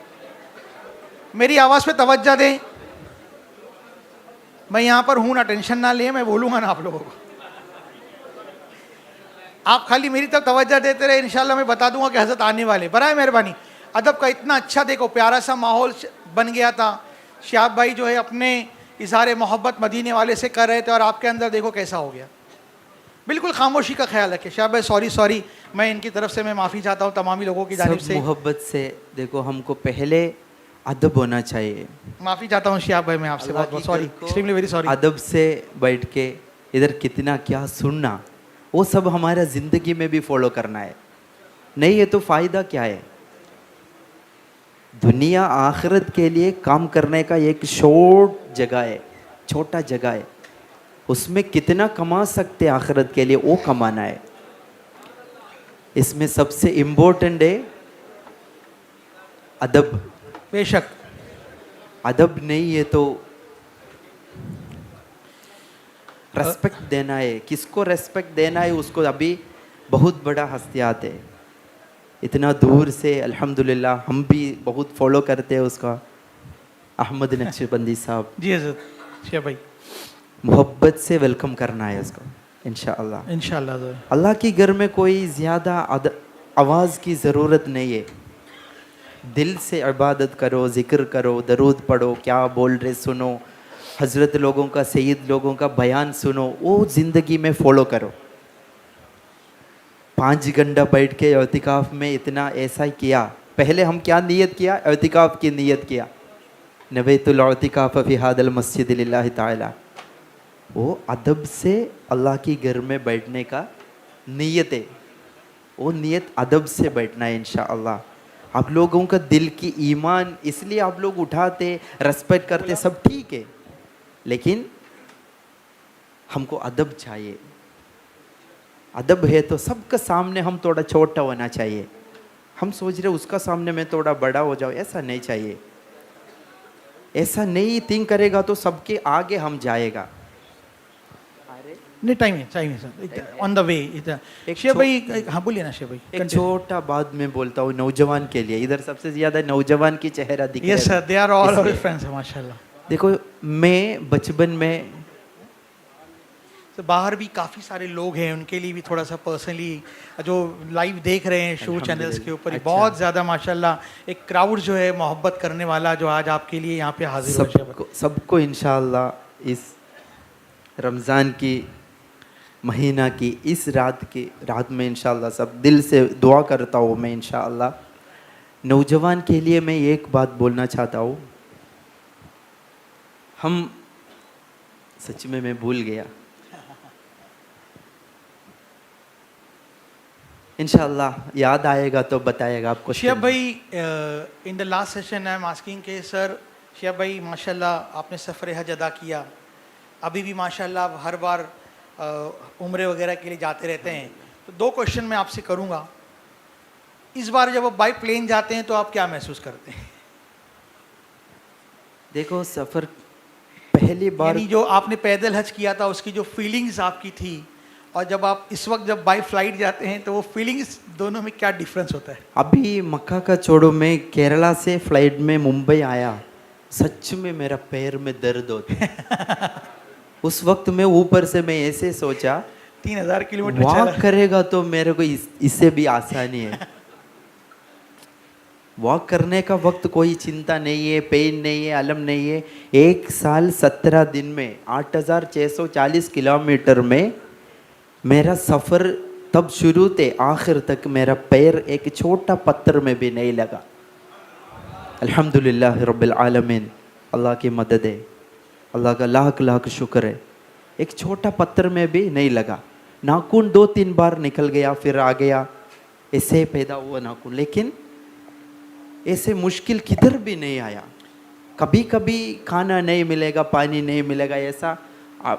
मेरी आवाज़ पे तवज्जो दें। मैं यहाँ पर हूँ ना, टेंशन ना लें, मैं बोलूँगा ना आप लोगों को। आप खाली मेरी तरफ तवज्जो देते रहे, इंशाल्लाह मैं बता दूंगा कि हजरत आने वाले। बराए मेहरबानी, अदब का इतना अच्छा देखो प्यारा सा माहौल बन गया था। शाह भाई जो है अपने इजहार मोहब्बत मदीने वाले से कर रहे थे और आपके अंदर देखो कैसा हो गया। बिल्कुल खामोशी का ख्याल रखें। शाह भाई सॉरी, मैं इनकी तरफ से मैं माफ़ी चाहता हूँ तमामी लोगों की जानिब से। मोहब्बत से देखो, हमको पहले अदब होना चाहिए। माफ़ी चाहता हूँ शाह भाई, मैं आपसे बहुत सॉरी, एक्सट्रीमली वेरी सॉरी। अदब से बैठ के इधर कितना क्या सुनना, वो सब हमारा ज़िंदगी में भी फॉलो करना है। नहीं है तो फ़ायदा क्या है? दुनिया आखिरत के लिए काम करने का एक छोटा जगह है, उसमें कितना कमा सकते आखिरत के लिए, वो कमाना है। इसमें सबसे इम्पोर्टेंट है अदब। बेशक अदब नहीं है तो रेस्पेक्ट देना है। किसको रेस्पेक्ट देना है उसको अभी बहुत बड़ा हस्तियात है। इतना दूर से अल्हम्दुलिल्लाह हम भी बहुत फॉलो करते हैं उसका, अहमद नक्शबंदी साहब जी हजरत शाह भाई। मोहब्बत से वेलकम करना है उसको इंशाअल्लाह। इंशाअल्लाह अल्लाह के घर में कोई ज़्यादा आवाज़ की ज़रूरत नहीं है। दिल से इबादत करो, ज़िक्र करो, दरूद पढ़ो, क्या बोल रहे सुनो, हज़रत लोगों का, सैयद लोगों का बयान सुनो, वो ज़िंदगी में फ़ॉलो करो। 5 घंटा बैठ के एतिकाफ़ में इतना ऐसा ही किया। पहले हम क्या नीयत किया? एतिकाफ़ की नीयत किया, नवैतुल एतिकाफ़ फ़ी हादल मस्जिद लिल्लाहि ताला। वो अदब से अल्लाह की घर में बैठने का नीयत है। वो नीयत अदब से बैठना है इंशाअल्लाह। आप लोगों का दिल की ईमान, इसलिए आप लोग उठाते, रेस्पेक्ट करते, सब ठीक है, लेकिन हमको अदब चाहिए। अदब है तो सबके सामने हम थोड़ा छोटा होना चाहिए। हम सोच रहे उसका सामने मैं थोड़ा बड़ा हो जाऊँ, ऐसा नहीं चाहिए। ऐसा नहीं थिंक करेगा तो सबके आगे हम जाएगा। नहीं टाइम है sir, on the way. Sheikh भाई, हाँ बोलिए ना शेख भाई। एक छोटा बात मैं बोलता हूँ नौजवान के लिए, इधर सबसे ज्यादा नौजवान की चेहरा दिख रहा है। Yes sir, they are all our friends माशाल्लाह। देखो, मैं बचपन में तो बाहर भी काफ़ी सारे लोग हैं, उनके लिए भी थोड़ा सा पर्सनली जो लाइव देख रहे हैं शो चैनल्स के ऊपर, अच्छा। बहुत ज़्यादा माशाल्लाह एक क्राउड जो है मोहब्बत करने वाला, जो आज आपके लिए यहाँ पे हाजिर हो। सबको इंशाअल्लाह इस रमज़ान की महीना की इस रात में इंशाअल्लाह सब दिल से दुआ करता हूँ मैं इंशाअल्लाह। नौजवान के लिए मैं एक बात बोलना चाहता हूँ। हम सच में मैं भूल गया, इंशाअल्लाह याद आएगा तो बताएगा आपको। शेख भाई, in the last session I am asking के सर, शेख भाई माशाल्लाह आपने सफ़र हज अदा किया, अभी भी माशाल्लाह हर बार उम्रे वगैरह के लिए जाते रहते हैं। तो 2 क्वेश्चन मैं आपसे करूँगा। इस बार जब आप बाई प्लेन जाते हैं तो आप क्या महसूस करते हैं? देखो, सफ़र पहली बार जो आपने पैदल हज किया था उसकी जो फीलिंग्स आपकी थी, और जब आप इस वक्त जब बाई फ्लाइट जाते हैं तो वो फीलिंग्स दोनों में क्या डिफरेंस होता है? अभी मक्का का छोड़ो, मैं केरला से फ्लाइट में मुंबई आया, सच में मेरा पैर में दर्द होता उस वक्त मैं ऊपर से मैं ऐसे सोचा 3000 किलोमीटर वॉक करेगा तो मेरे को इससे भी आसानी है। वॉक करने का वक्त कोई चिंता नहीं है, पेन नहीं है, अलम नहीं है। 1 साल 17 दिन में 8640 किलोमीटर में मेरा सफ़र तब शुरू थे आखिर तक मेरा पैर एक छोटा पत्थर में भी नहीं लगा। अल्हम्दुलिल्लाह रब्बिल आलमीन, अल्लाह की मदद है, अल्लाह का लाख लाख शुक्र है। एक छोटा पत्थर में भी नहीं लगा। नाखून 2-3 बार निकल गया, फिर आ गया, ऐसे पैदा हुआ नाखून, लेकिन ऐसे मुश्किल किधर भी नहीं आया। कभी कभी खाना नहीं मिलेगा, पानी नहीं मिलेगा, ऐसा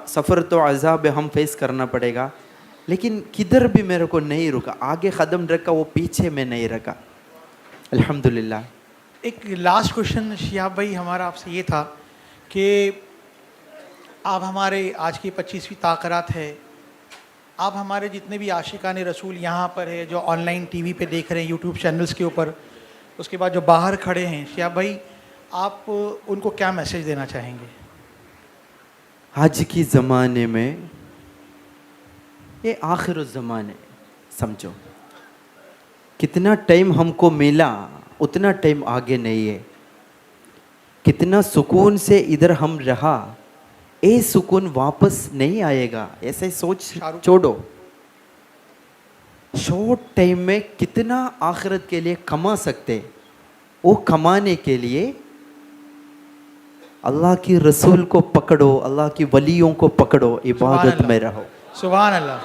सफ़र तो अज़ाब हम फेस करना पड़ेगा, लेकिन किधर भी मेरे को नहीं रुका। आगे कदम रखा, वो पीछे में नहीं रखा, अल्हम्दुलिल्लाह। एक लास्ट क्वेश्चन शिहाब भाई हमारा आपसे ये था कि आप हमारे आज की 25वीं ताक़रात है, आप हमारे जितने भी आशिकान रसूल यहाँ पर है, जो ऑनलाइन टीवी पे देख रहे हैं, यूट्यूब चैनल्स के ऊपर, उसके बाद जो बाहर खड़े हैं, शिहाब भाई आप उनको क्या मैसेज देना चाहेंगे? आज की ज़माने में ये आखिर ज़माने समझो, कितना टाइम हमको मिला उतना टाइम आगे नहीं है, कितना सुकून से इधर हम रहा, ये सुकून वापस नहीं आएगा, ऐसे सोच छोड़ो। शॉर्ट टाइम में कितना आखिरत के लिए कमा सकते, वो कमाने के लिए अल्लाह की रसूल को पकड़ो, अल्लाह की वलियों को पकड़ो, इबादत में रहो। सुभान अल्लाह।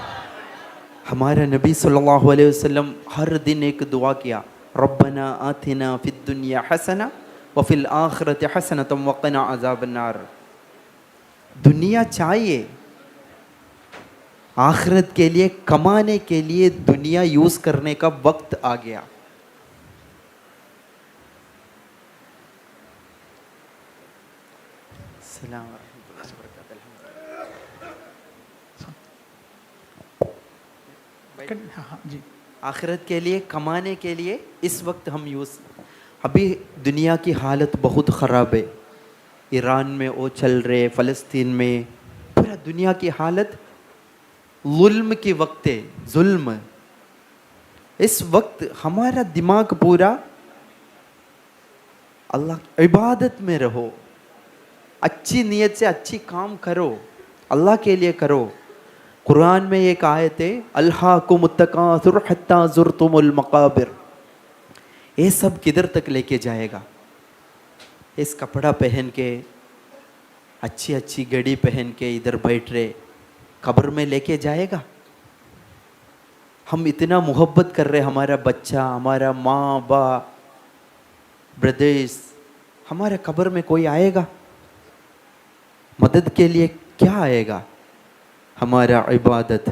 हमारा नबी सल्लल्लाहु अलैहि वसल्लम हर दिन एक दुआ किया, रब्बना आतिना फिद दुनिया हसना व फिल आखिरति हसनतम व क़िना अज़ाबन्नार। दुनिया चाहिए, आखिरत के लिए कमाने के लिए दुनिया यूज करने का वक्त आ गया। हाँ जी। आखिरत के लिए कमाने के लिए इस वक्त हम यूज, अभी दुनिया की हालत बहुत ख़राब है, ईरान में वो चल रहे, फ़लस्तीन में, पूरा दुनिया की हालत जुल्म के वक्त है, जुल्म। इस वक्त हमारा दिमाग पूरा अल्लाह इबादत में रहो, अच्छी नीयत से अच्छी काम करो, अल्लाह के लिए करो। कुरान में एक आयत है, अल्हाकुमुत्तकासुर हत्ता ज़ुरतुमुल मक़ाबिर। ये सब किधर तक लेके जाएगा? इस कपड़ा पहन के, अच्छी अच्छी घड़ी पहन के इधर बैठ रहे, कब्र में लेके जाएगा? हम इतना मोहब्बत कर रहे, हमारा बच्चा, हमारा माँ बाप, ब्रदर्स, हमारे कब्र में कोई आएगा मदद के लिए? क्या आएगा? हमारा इबादत।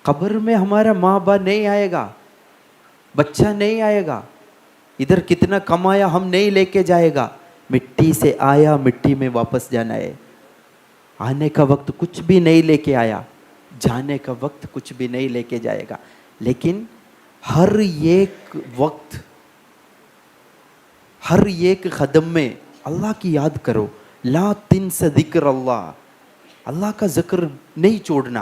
कब्र में हमारा माँ बाप नहीं आएगा, बच्चा नहीं आएगा, इधर कितना कमाया हम नहीं लेके जाएगा, मिट्टी से आया मिट्टी में वापस जाना है। आने का वक्त कुछ भी नहीं लेके आया, जाने का वक्त कुछ भी नहीं लेके जाएगा। लेकिन हर एक वक्त, हर एक कदम में अल्लाह की याद करो, ला तिन्स ज़िक्र अल्लाह, अल्लाह का जिक्र नहीं छोड़ना।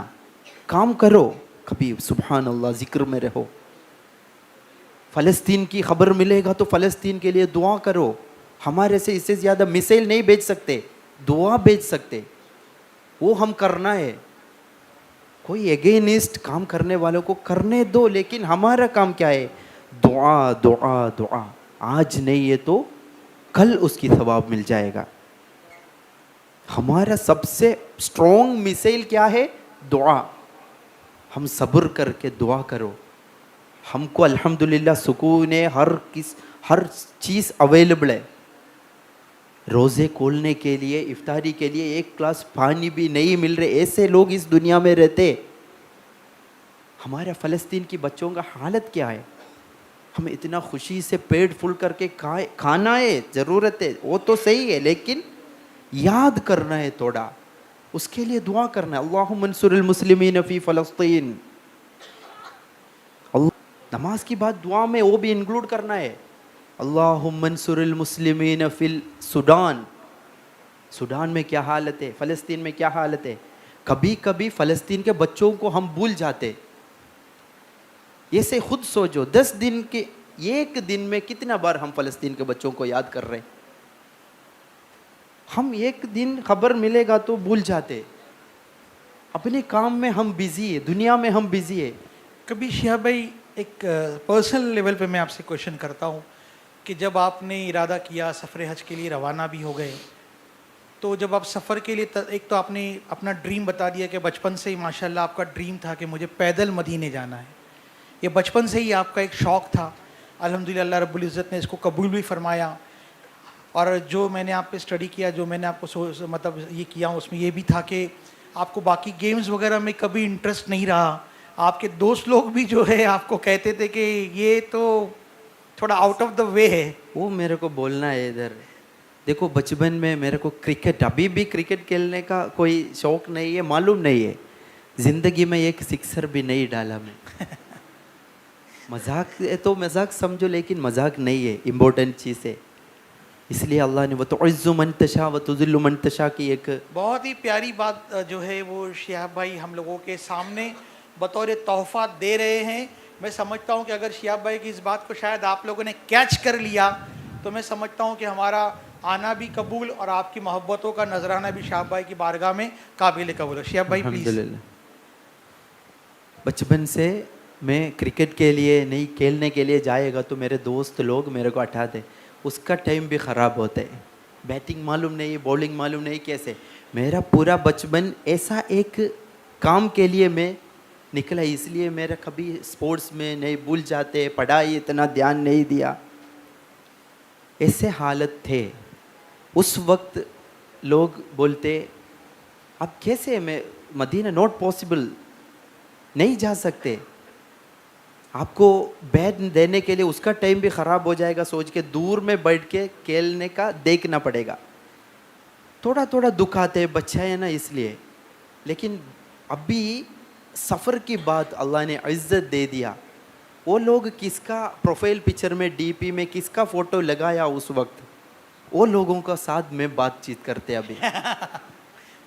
काम करो, कभी सुभान अल्लाह जिक्र में रहो। फ़लस्तीन की खबर मिलेगा तो फ़लस्तीन के लिए दुआ करो। हमारे से इससे ज़्यादा मिसाइल नहीं भेज सकते, दुआ भेज सकते, वो हम करना है। कोई एगेनिस्ट काम करने वालों को करने दो, लेकिन हमारा काम क्या है? दुआ दुआ दुआ। आज नहीं है तो कल उसकी सवाब मिल जाएगा। हमारा सबसे स्ट्रॉन्ग मिसाइल क्या है? दुआ। हम सब्र करके दुआ करो। हमको अल्हम्दुलिल्लाह सुकून है, हर चीज़ अवेलेबल है। रोज़े खोलने के लिए, इफ्तारी के लिए एक ग्लास पानी भी नहीं मिल रहे, ऐसे लोग इस दुनिया में रहते। हमारे फ़लस्तीन की बच्चों का हालत क्या है? हमें इतना खुशी से पेट फुल करके खाना है, ज़रूरत है, वो तो सही है, लेकिन याद करना है थोड़ा, उसके लिए दुआ करना है। अल्लाहुम्मा अंसुरिल मुस्लिमीन फ़ी फ़लस्तीन। नमाज की बात दुआ में वो भी इंक्लूड करना है। अल्लाहुम्मा अंसुरिल मुस्लिमीन फ़िल सूडान। सूडान में क्या हालत है, फ़लस्तीन में क्या हालत है? कभी कभी फ़लस्तीन के बच्चों को हम भूल जाते। ये से खुद सोचो, 10 दिन के एक दिन में कितना बार हम फ़लस्तीन के बच्चों को याद कर रहे हैं? हम एक दिन खबर मिलेगा तो भूल जाते, अपने काम में हम बिजी है, दुनिया में हम बिजी है। कभी शिहाब भाई एक पर्सनल लेवल पे मैं आपसे क्वेश्चन करता हूँ कि जब आपने इरादा किया, सफ़र हज के लिए रवाना भी हो गए, तो जब आप सफ़र के लिए एक तो आपने अपना ड्रीम बता दिया कि बचपन से ही माशाल्लाह आपका ड्रीम था कि मुझे पैदल मदीने जाना है, ये बचपन से ही आपका एक शौक़ था। अल्हम्दुलिल्लाह अल्लाह रब्बुल इज़्ज़त ने इसको कबूल भी फरमाया। और जो मैंने आप पे स्टडी किया, जो मैंने आपको मतलब ये किया, उसमें ये भी था कि आपको बाकी गेम्स वगैरह में कभी इंटरेस्ट नहीं रहा। आपके दोस्त लोग भी जो है आपको कहते थे कि ये तो थोड़ा आउट ऑफ द वे है। वो मेरे को बोलना है इधर, देखो बचपन में मेरे को क्रिकेट, अभी भी क्रिकेट खेलने का कोई शौक नहीं है, मालूम नहीं है। जिंदगी में एक सिक्सर भी नहीं डाला मैं। मजाक है तो मजाक समझो, लेकिन मजाक नहीं है, इम्पोर्टेंट चीज़ है। इसलिए अल्लाह ने वो तो इज़्ज़ु मन तशा व तुज़िल्लु मन तशा की एक बहुत ही प्यारी बात जो है वो शिहाब भाई हम लोगों के सामने बतौर तोहफा दे रहे हैं। मैं समझता हूँ कि अगर शिहाब भाई की इस बात को शायद आप लोगों ने कैच कर लिया तो मैं समझता हूँ कि हमारा आना भी कबूल और आपकी मोहब्बतों का नजराना भी शिहाब भाई की बारगाह में काबिल कबूल है। शिहाब भाई प्लीज। अल्हम्दुलिल्लाह। बचपन से मैं क्रिकेट के लिए नहीं, खेलने के लिए जाएगा तो मेरे दोस्त लोग मेरे को हटाते, उसका टाइम भी ख़राब होता है, बैटिंग मालूम नहीं, बॉलिंग मालूम नहीं, कैसे। मेरा पूरा बचपन ऐसा एक काम के लिए मैं निकला, इसलिए मेरा कभी स्पोर्ट्स में नहीं, भूल जाते, पढ़ाई इतना ध्यान नहीं दिया, ऐसे हालत थे। उस वक्त लोग बोलते अब कैसे मैं मदीना, नॉट पॉसिबल, नहीं जा सकते, आपको बैट देने के लिए उसका टाइम भी ख़राब हो जाएगा, सोच के दूर में बैठ के खेलने का देखना पड़ेगा। थोड़ा थोड़ा दुख आते हैं, बच्चा है ना इसलिए। लेकिन अभी सफ़र की बात अल्लाह ने इज़्ज़त दे दिया। वो लोग किसका प्रोफाइल पिक्चर में, डीपी में किसका फ़ोटो लगाया उस वक्त, वो लोगों का साथ में बातचीत करते अभी।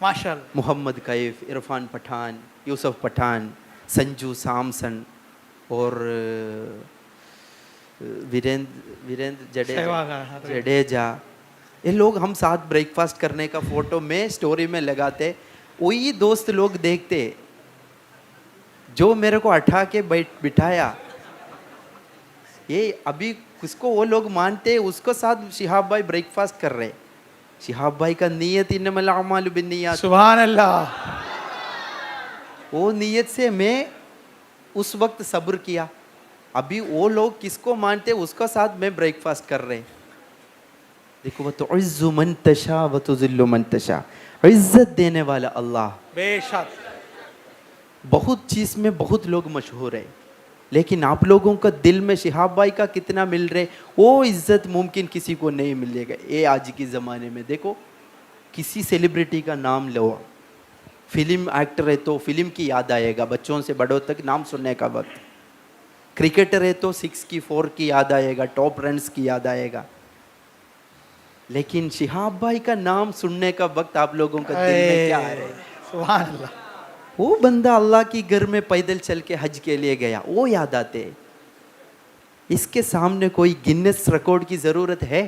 माशाल्लाह। मोहम्मद कैफ, इरफान पठान, यूसुफ पठान, संजू सैमसन और वीरेंद्र जडेजा, ये लोग हम साथ ब्रेकफास्ट करने का फोटो में स्टोरी में लगाते। वही दोस्त लोग देखते जो मेरे को उठा के बिठाया, ये अभी किसको वो लोग मानते, उसको साथ शिहाब भाई ब्रेकफास्ट कर रहे। शिहाब भाई का नीयत इन्नमल अमालु बिन्नियात, सुभान अल्लाह। वो नीयत से मैं उस वक्त सब्र किया। अभी वो लोग किसको मानते, उसका साथ में ब्रेकफास्ट कर रहे। देखो, वो तो इज़्ज़ु मन तशा व तुज़िल्लु मन तशा, इज्जत देने वाला अल्लाह। बेशक बहुत चीज़ में बहुत लोग मशहूर है, लेकिन आप लोगों का दिल में शिहाब भाई का कितना मिल रहे, वो इज्जत मुमकिन किसी को नहीं मिलेगा। ये आज के ज़माने में देखो, किसी सेलिब्रिटी का नाम लो, फिल्म एक्टर है तो फिल्म की याद आएगा, बच्चों से बड़ों तक नाम सुनने का वक्त। क्रिकेटर है तो 6 की 4 की याद आएगा, टॉप रन्स की याद आएगा। लेकिन शिहाब भाई का नाम सुनने का वक्त आप लोगों का दिल में क्या आ रहा है? सुभान अल्लाह। वो बंदा अल्लाह की घर में पैदल चल के हज के लिए गया, वो याद आते। इसके सामने कोई गिनेस रिकॉर्ड की जरूरत है?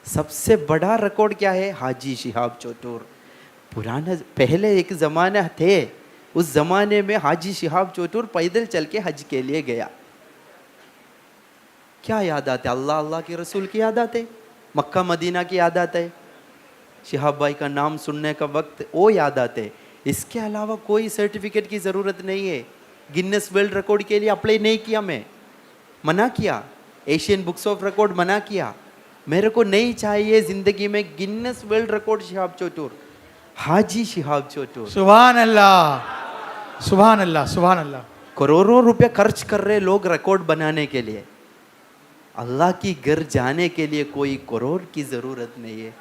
सबसे बड़ा रिकॉर्ड क्या है? हाजी शिहाब चौटूर। पुराना पहले एक ज़माना थे, उस ज़माने में हाजी शिहाब चौटूर पैदल चल के हज के लिए गया। क्या याद आते? अल्लाह, अल्लाह के रसूल की याद आते, मक्का मदीना की याद आते, शिहाब भाई का नाम सुनने का वक्त वो याद आते। इसके अलावा कोई सर्टिफिकेट की ज़रूरत नहीं है। गिनेस वर्ल्ड रिकॉर्ड के लिए अप्लाई नहीं किया, मैं मना किया, एशियन बुक्स ऑफ रिकॉर्ड मना किया। मेरे को नहीं चाहिए ज़िंदगी में गिनेस वर्ल्ड रिकॉर्ड शिहाब चौटूर, हाजी शिहाब चौटूर। सुभान अल्लाह, सुभान अल्लाह, सुभान अल्लाह। करोड़ों रुपए खर्च कर रहे लोग रिकॉर्ड बनाने के लिए, अल्लाह की घर जाने के लिए कोई करोड़ की ज़रूरत नहीं है।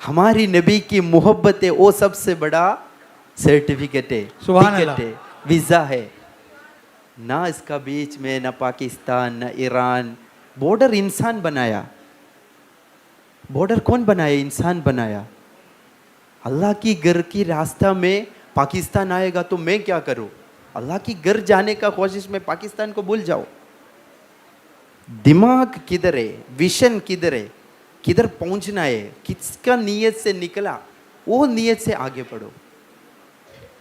हमारी नबी की मोहब्बत है, वो सबसे बड़ा सर्टिफिकेट है, सुभान टिकट अल्लाह। है, वीज़ा है। ना इसका बीच में ना पाकिस्तान ना ईरान। बॉर्डर इंसान बनाया। बॉर्डर कौन बनाया? इंसान बनाया। अल्लाह की घर की रास्ता में पाकिस्तान आएगा तो मैं क्या करूं? अल्लाह की घर जाने का कोशिश में पाकिस्तान को भूल जाओ। दिमाग किधर है? विशन किधर है? किधर पहुंचना है? किसका नीयत से निकला, वो नीयत से आगे बढ़ो।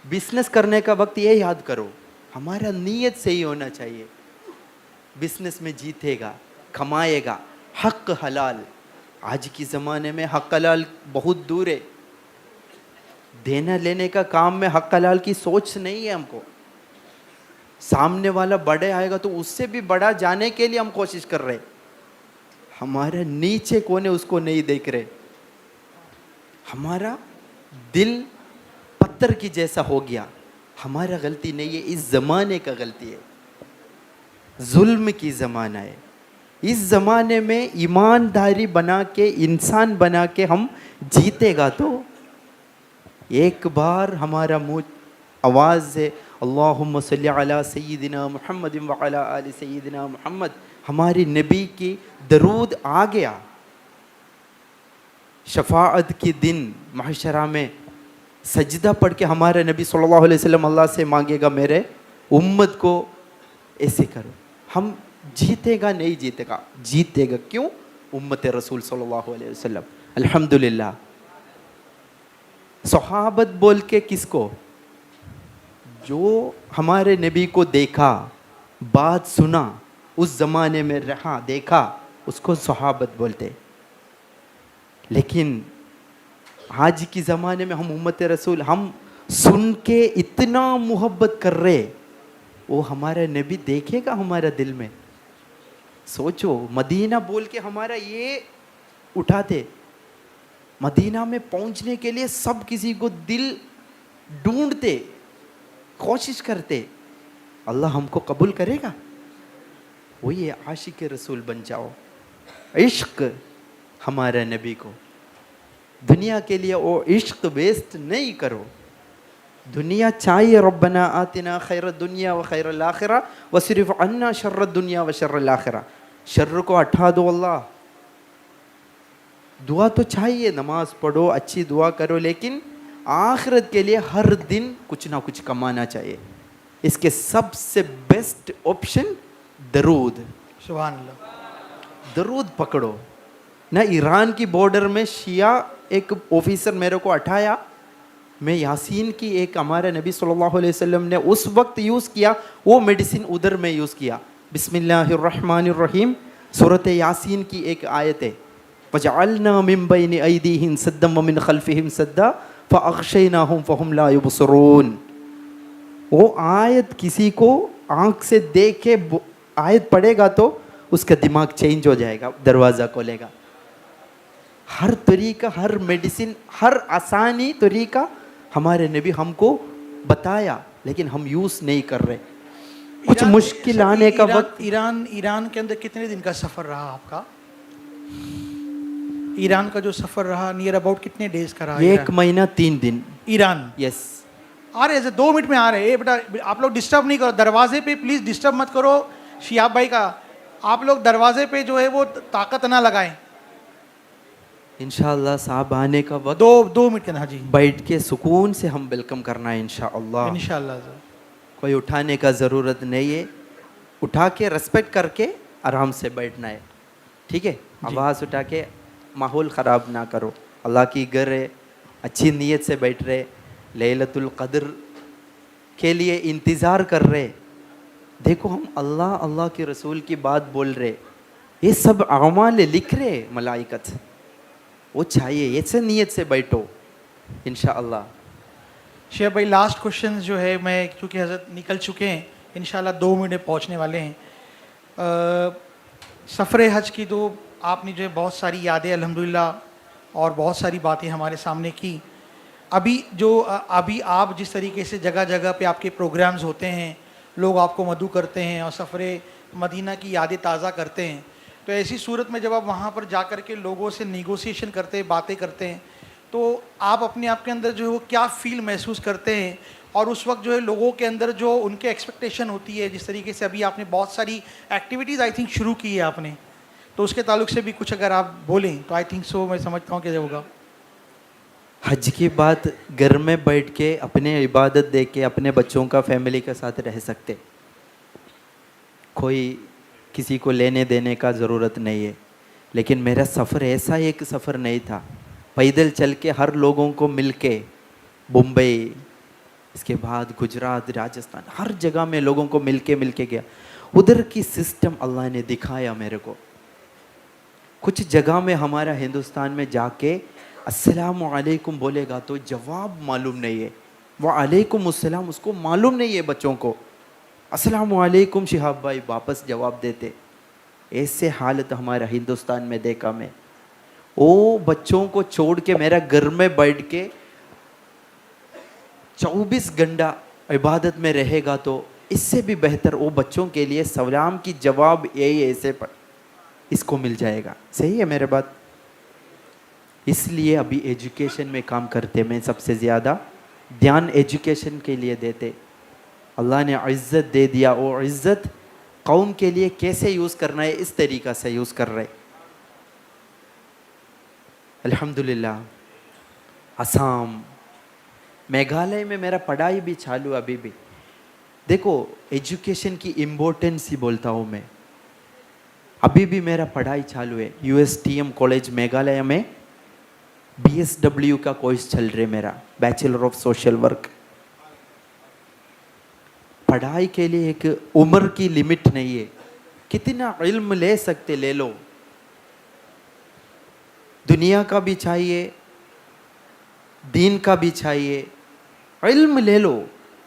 बिजनेस करने का वक्त ये याद करो, हमारा नीयत सही होना चाहिए। बिजनेस में जीतेगा, कमाएगा, हक हलाल। आज की ज़माने में हक हलाल बहुत दूर है। देना लेने का काम में हक हलाल की सोच नहीं है हमको। सामने वाला बड़े आएगा तो उससे भी बड़ा जाने के लिए हम कोशिश कर रहे, हमारा नीचे कौन है उसको नहीं देख रहे। हमारा दिल पत्थर की जैसा हो गया। हमारा गलती नहीं है, इस ज़माने का गलती है। जुल्म की ज़माना है। इस ज़माने में ईमानदारी बना के, इंसान बना के हम जीतेगा तो एक बार हमारा मुँह आवाज़ से अल्लाहुम्मा सल्ली अला सय्यिदिना मुहम्मद व अला आलि सय्यिदिना मुहम्मद, हमारी नबी की दरूद आ गया, शफाअत के दिन महशरा में सजदा पढ़ के हमारे नबी सल्लल्लाहु अलैहि वसल्लम अल्लाह से मांगेगा मेरे उम्मत को ऐसे करो, हम जीतेगा नहीं जीतेगा? जीतेगा। क्यों? उम्मत रसूल सल्लल्लाहु अलैहि वसल्लम। अल्हम्दुलिल्लाह। सहाबत बोल के किसको? जो हमारे नबी को देखा, बात सुना, उस ज़माने में रहा, देखा, उसको सहाबत बोलते। लेकिन आज की ज़माने में हम उम्मत रसूल, हम सुन के इतना मोहब्बत कर रहे, वो हमारा नबी देखेगा हमारा दिल में? सोचो, मदीना बोल के हमारा ये उठाते, मदीना में पहुंचने के लिए सब किसी को दिल ढूंढते, कोशिश करते, अल्लाह हमको कबूल करेगा? वही आशिक रसूल बन जाओ, इश्क हमारे नबी को। दुनिया के लिए वो इश्क वेस्ट नहीं करो। दुनिया चाहिए, रब्बना आतिना खैर दुनिया व खैर आखिरा वसिरिफ अन्ना शर्र दुनिया व शर्र आखिरा। शर्र को हटा दो अल्लाह। दुआ तो चाहिए, नमाज पढ़ो, अच्छी दुआ करो, लेकिन आखिरत के लिए हर दिन कुछ ना कुछ कमाना चाहिए। इसके सबसे बेस्ट ऑप्शन दरूद। सुभान अल्लाह। दरूद पकड़ो ना। ईरान की बॉर्डर में शिया एक ऑफिसर मेरे को हटाया, मैं यासीन की एक हमारे नबी सल्लल्लाहु अलैहि वसल्लम ने उस वक्त यूज़ किया, वो मेडिसिन उधर में यूज़ किया। बिस्मिल्लाहिर्रहमानिर्रहीम, सूरत यासीन की एक आयत है, वजअलना मिन बैनि अयदीहिम सद्दम व मिन खल्फिहिम सद्दा फअग़शयनाहुम फहुम ला युबसरून। वो आयत किसी को आँख से देख के आयत पढ़ेगा तो उसका दिमाग चेंज हो जाएगा, दरवाज़ा खोलेगा। हर तरीका, हर मेडिसिन, हर आसानी तरीका हमारे नबी हमको बताया, लेकिन हम यूज़ नहीं कर रहे। कुछ मुश्किल आने का वक्त। ईरान के अंदर कितने दिन का सफ़र रहा आपका? ईरान का जो सफ़र रहा नियर अबाउट कितने डेज का रहा? 1 महीना 3 दिन। ईरान। यस। आ रहे ऐसे 2 मिनट में आ रहे। बेटा आप लोग डिस्टर्ब नहीं करो, दरवाजे पे प्लीज़ डिस्टर्ब मत करो। शिहाब भाई का, आप लोग दरवाजे पे जो है वो ताकत ना लगाएं। इंशाअल्लाह साहब आने का वक्त 2 मिनट के ना जी, बैठ के सुकून से हम वेलकम करना है इंशाअल्लाह। इंशाअल्लाह। कोई उठाने का ज़रूरत नहीं है, उठा के रेस्पेक्ट करके आराम से बैठना है, ठीक है? आवाज़ उठा के माहौल ख़राब ना करो। अल्लाह की घर है, अच्छी नीयत से बैठ रहे, लैलतुल क़द्र के लिए इंतज़ार कर रहे। देखो हम अल्लाह अल्लाह के रसूल की बात बोल रहे, ये सब अमाल लिख रहे मलाइकत, वो चाहिए, ऐसे नीयत से बैठो इंशाअल्लाह। शेख भाई लास्ट क्वेश्चन जो है, मैं क्योंकि हज़रत निकल चुके हैं, इंशाल्लाह 2 मिनट में पहुंचने वाले हैं। सफ़र हज की तो आपने जो है बहुत सारी यादें अल्हम्दुलिल्लाह और बहुत सारी बातें हमारे सामने की। अभी आप जिस तरीके से जगह जगह पे आपके प्रोग्राम्स होते हैं, लोग आपको मदू करते हैं और सफ़र मदीना की यादें ताज़ा करते हैं, तो ऐसी सूरत में जब आप वहाँ पर जा कर के लोगों से निगोसिएशन करते हैं, बातें करते हैं, तो आप अपने आप के अंदर जो है वो क्या फ़ील महसूस करते हैं? और उस वक्त जो है लोगों के अंदर जो उनके एक्सपेक्टेशन होती है, जिस तरीके से अभी आपने बहुत सारी एक्टिविटीज़ आई थिंक शुरू की है आपने, तो उसके ताल्लुक से भी कुछ अगर आप बोलें तो आई थिंक सो मैं समझता हूँ कि होगा। हज की बात घर में बैठ के अपने इबादत दे के अपने बच्चों का फैमिली के साथ रह सकते, कोई किसी को लेने देने का ज़रूरत नहीं है। लेकिन मेरा सफ़र ऐसा एक सफ़र नहीं था, पैदल चल के हर लोगों को मिल के, मुंबई, इसके बाद गुजरात, राजस्थान, हर जगह में लोगों को मिल के गया। उधर की सिस्टम अल्लाह ने दिखाया मेरे को। कुछ जगह में हमारा हिंदुस्तान में जाके अस्सलामु अलैकुम बोलेगा तो जवाब मालूम नहीं है, वालेकुम अस्सलाम उसको मालूम नहीं है बच्चों को, अस्सलामु अलैकुम शिहाब भाई वापस जवाब देते। ऐसे हालत हमारा हिंदुस्तान में देखा मैं। वो बच्चों को छोड़ के मेरा घर में बैठ के 24 घंटा इबादत में रहेगा तो इससे भी बेहतर वो बच्चों के लिए सलाम की जवाब यही ऐसे पढ़, इसको मिल जाएगा। सही है मेरे बात? इसलिए अभी एजुकेशन में काम करते में सबसे ज़्यादा ध्यान एजुकेशन के लिए देते। अल्लाह ने इज़्ज़त दे दिया, वो इज़्ज़त कौम के लिए कैसे यूज़ करना है इस तरीक़ा से यूज़ कर रहे। अल्हम्दुलिल्लाह असम मेघालय में मेरा पढ़ाई भी चालू अभी भी। देखो एजुकेशन की इम्पोर्टेंस ही बोलता हूँ मैं। अभी भी मेरा पढ़ाई चालू है USTM कॉलेज मेघालय में। BSW का कोर्स चल रहा है मेरा, बैचलर ऑफ सोशल वर्क। पढ़ाई के लिए एक उम्र की लिमिट नहीं है, कितना इल्म ले सकते ले लो। दुनिया का भी चाहिए, दीन का भी चाहिए, इल्म ले लो।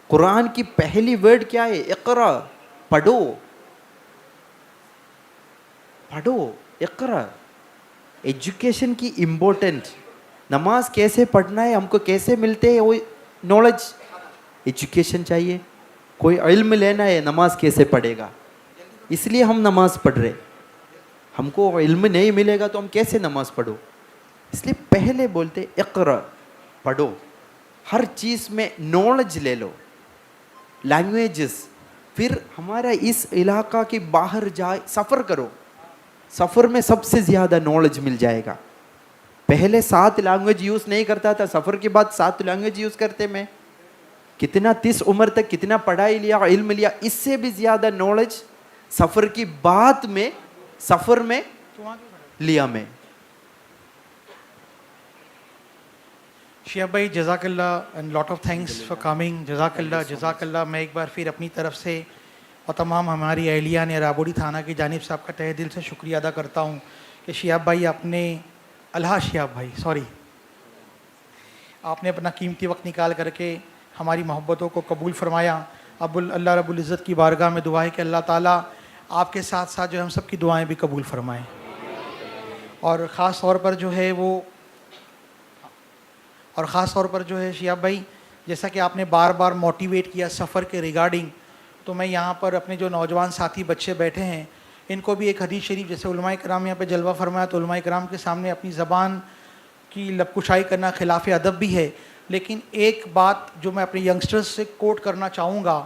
कुरान की पहली वर्ड क्या है? इक़रा, पढ़ो पढ़ो, इक़रा। एजुकेशन की इम्पोर्टेंट, नमाज कैसे पढ़ना है, हमको कैसे मिलते हैं वो नॉलेज, एजुकेशन चाहिए। कोई इल्म लेना है, नमाज कैसे पढ़ेगा, इसलिए हम नमाज पढ़ रहे। हमको इल्म नहीं मिलेगा तो हम कैसे नमाज पढ़ो, इसलिए पहले बोलते इक़रा, पढ़ो। हर चीज़ में नॉलेज ले लो, लैंग्वेजेस। फिर हमारा इस इलाका के बाहर जाए, सफ़र करो, सफ़र में सबसे ज़्यादा नॉलेज मिल जाएगा। पहले 7 लैंग्वेज यूज़ नहीं करता था, सफ़र के बाद 7 लैंग्वेज यूज़ करते। मैं कितना 30 उम्र तक कितना पढ़ाई लिया, इल्म लिया, इससे भी ज़्यादा नॉलेज सफ़र की बात में, सफ़र में लिया मैं। शिहाब भाई जज़ाकल्लाह and lot of thanks for coming. जज़ाकल्लाह जज़ाकल्लाह। मैं एक बार फिर अपनी तरफ से और तमाम हमारी अहलिया ने राबोड़ी थाना की जानिब से आपका तहे दिल से शुक्रिया अदा करता हूँ कि शिहाब भाई आपने, अल्लाह शिहाब भाई सॉरी, आपने अपना कीमती वक्त निकाल करके हमारी मोहब्बतों को कबूल फरमाया। अब अल्लाह रब्बुल इज़्ज़त की बारगाह में दुआ है कि अल्लाह ताला आपके साथ साथ जो हम सब की दुआएँ भी कबूल फरमाएँ। और ख़ास तौर पर जो है वो, और ख़ास तौर पर जो है शिहाब भाई, जैसा कि आपने बार बार मोटिवेट किया सफ़र के रिगार्डिंग, तो मैं यहाँ पर अपने जो नौजवान साथी बच्चे बैठे हैं इनको भी एक हदीस शरीफ, जैसे उलमाए कराम यहाँ पे जलवा फरमाया, तो उलमाए कराम के सामने अपनी ज़बान की लबकुशाई करना खिलाफ अदब भी है। लेकिन एक बात जो मैं अपने यंगस्टर्स से कोट करना चाहूँगा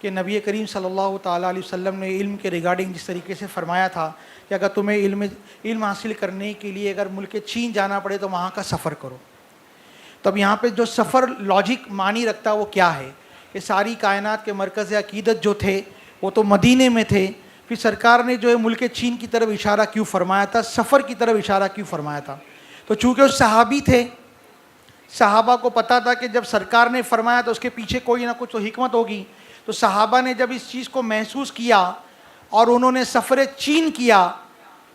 कि नबी करीम सल्लल्लाहु ताला अलैहि वसल्लम ने इल्म के रिगार्डिंग जिस तरीके से फ़रमाया था कि अगर तुम्हें इल्म हासिल करने के लिए अगर मुल्क चीन जाना पड़े तो वहाँ का सफ़र करो। तब यहाँ पे जो सफ़र लॉजिक मानी रखता वो क्या है कि सारी कायनात के मरकज़ अक़ीदत जो थे वो तो मदीने में थे, फिर सरकार ने जो है मुल्क चीन की तरफ इशारा क्यों फरमाया था, सफ़र की तरफ इशारा क्यों फरमाया था? तो चूँकि वो सहाबी थे, सहाबा को पता था कि जब सरकार ने फरमाया तो उसके पीछे कोई ना कुछ तो हिकमत होगी। तो सहाबा ने जब इस चीज़ को महसूस किया और उन्होंने सफ़र चीन किया,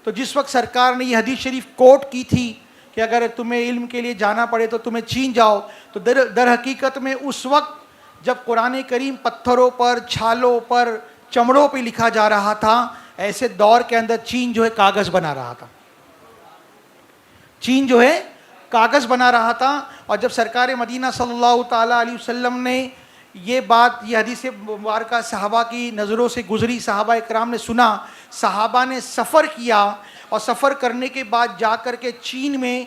तो जिस वक्त सरकार ने ये हदीस शरीफ कोट की थी कि अगर तुम्हें इल्म के लिए जाना पड़े तो तुम्हें चीन जाओ, तो दर हकीकत में उस वक्त जब कुरान करीम पत्थरों पर, छालों पर, चमड़ों पे लिखा जा रहा था, ऐसे दौर के अंदर चीन जो है कागज़ बना रहा था। चीन जो है कागज़ बना रहा था। और जब सरकार मदीना सल्लल्लाहु ताला अलैहि वसल्लम ने ये बात, ये हदीस मुबारका सहाबा की नज़रों से गुजरी, सहाबा इकराम ने सुना, सहाबा ने सफ़र किया और सफ़र करने के बाद जा कर के चीन में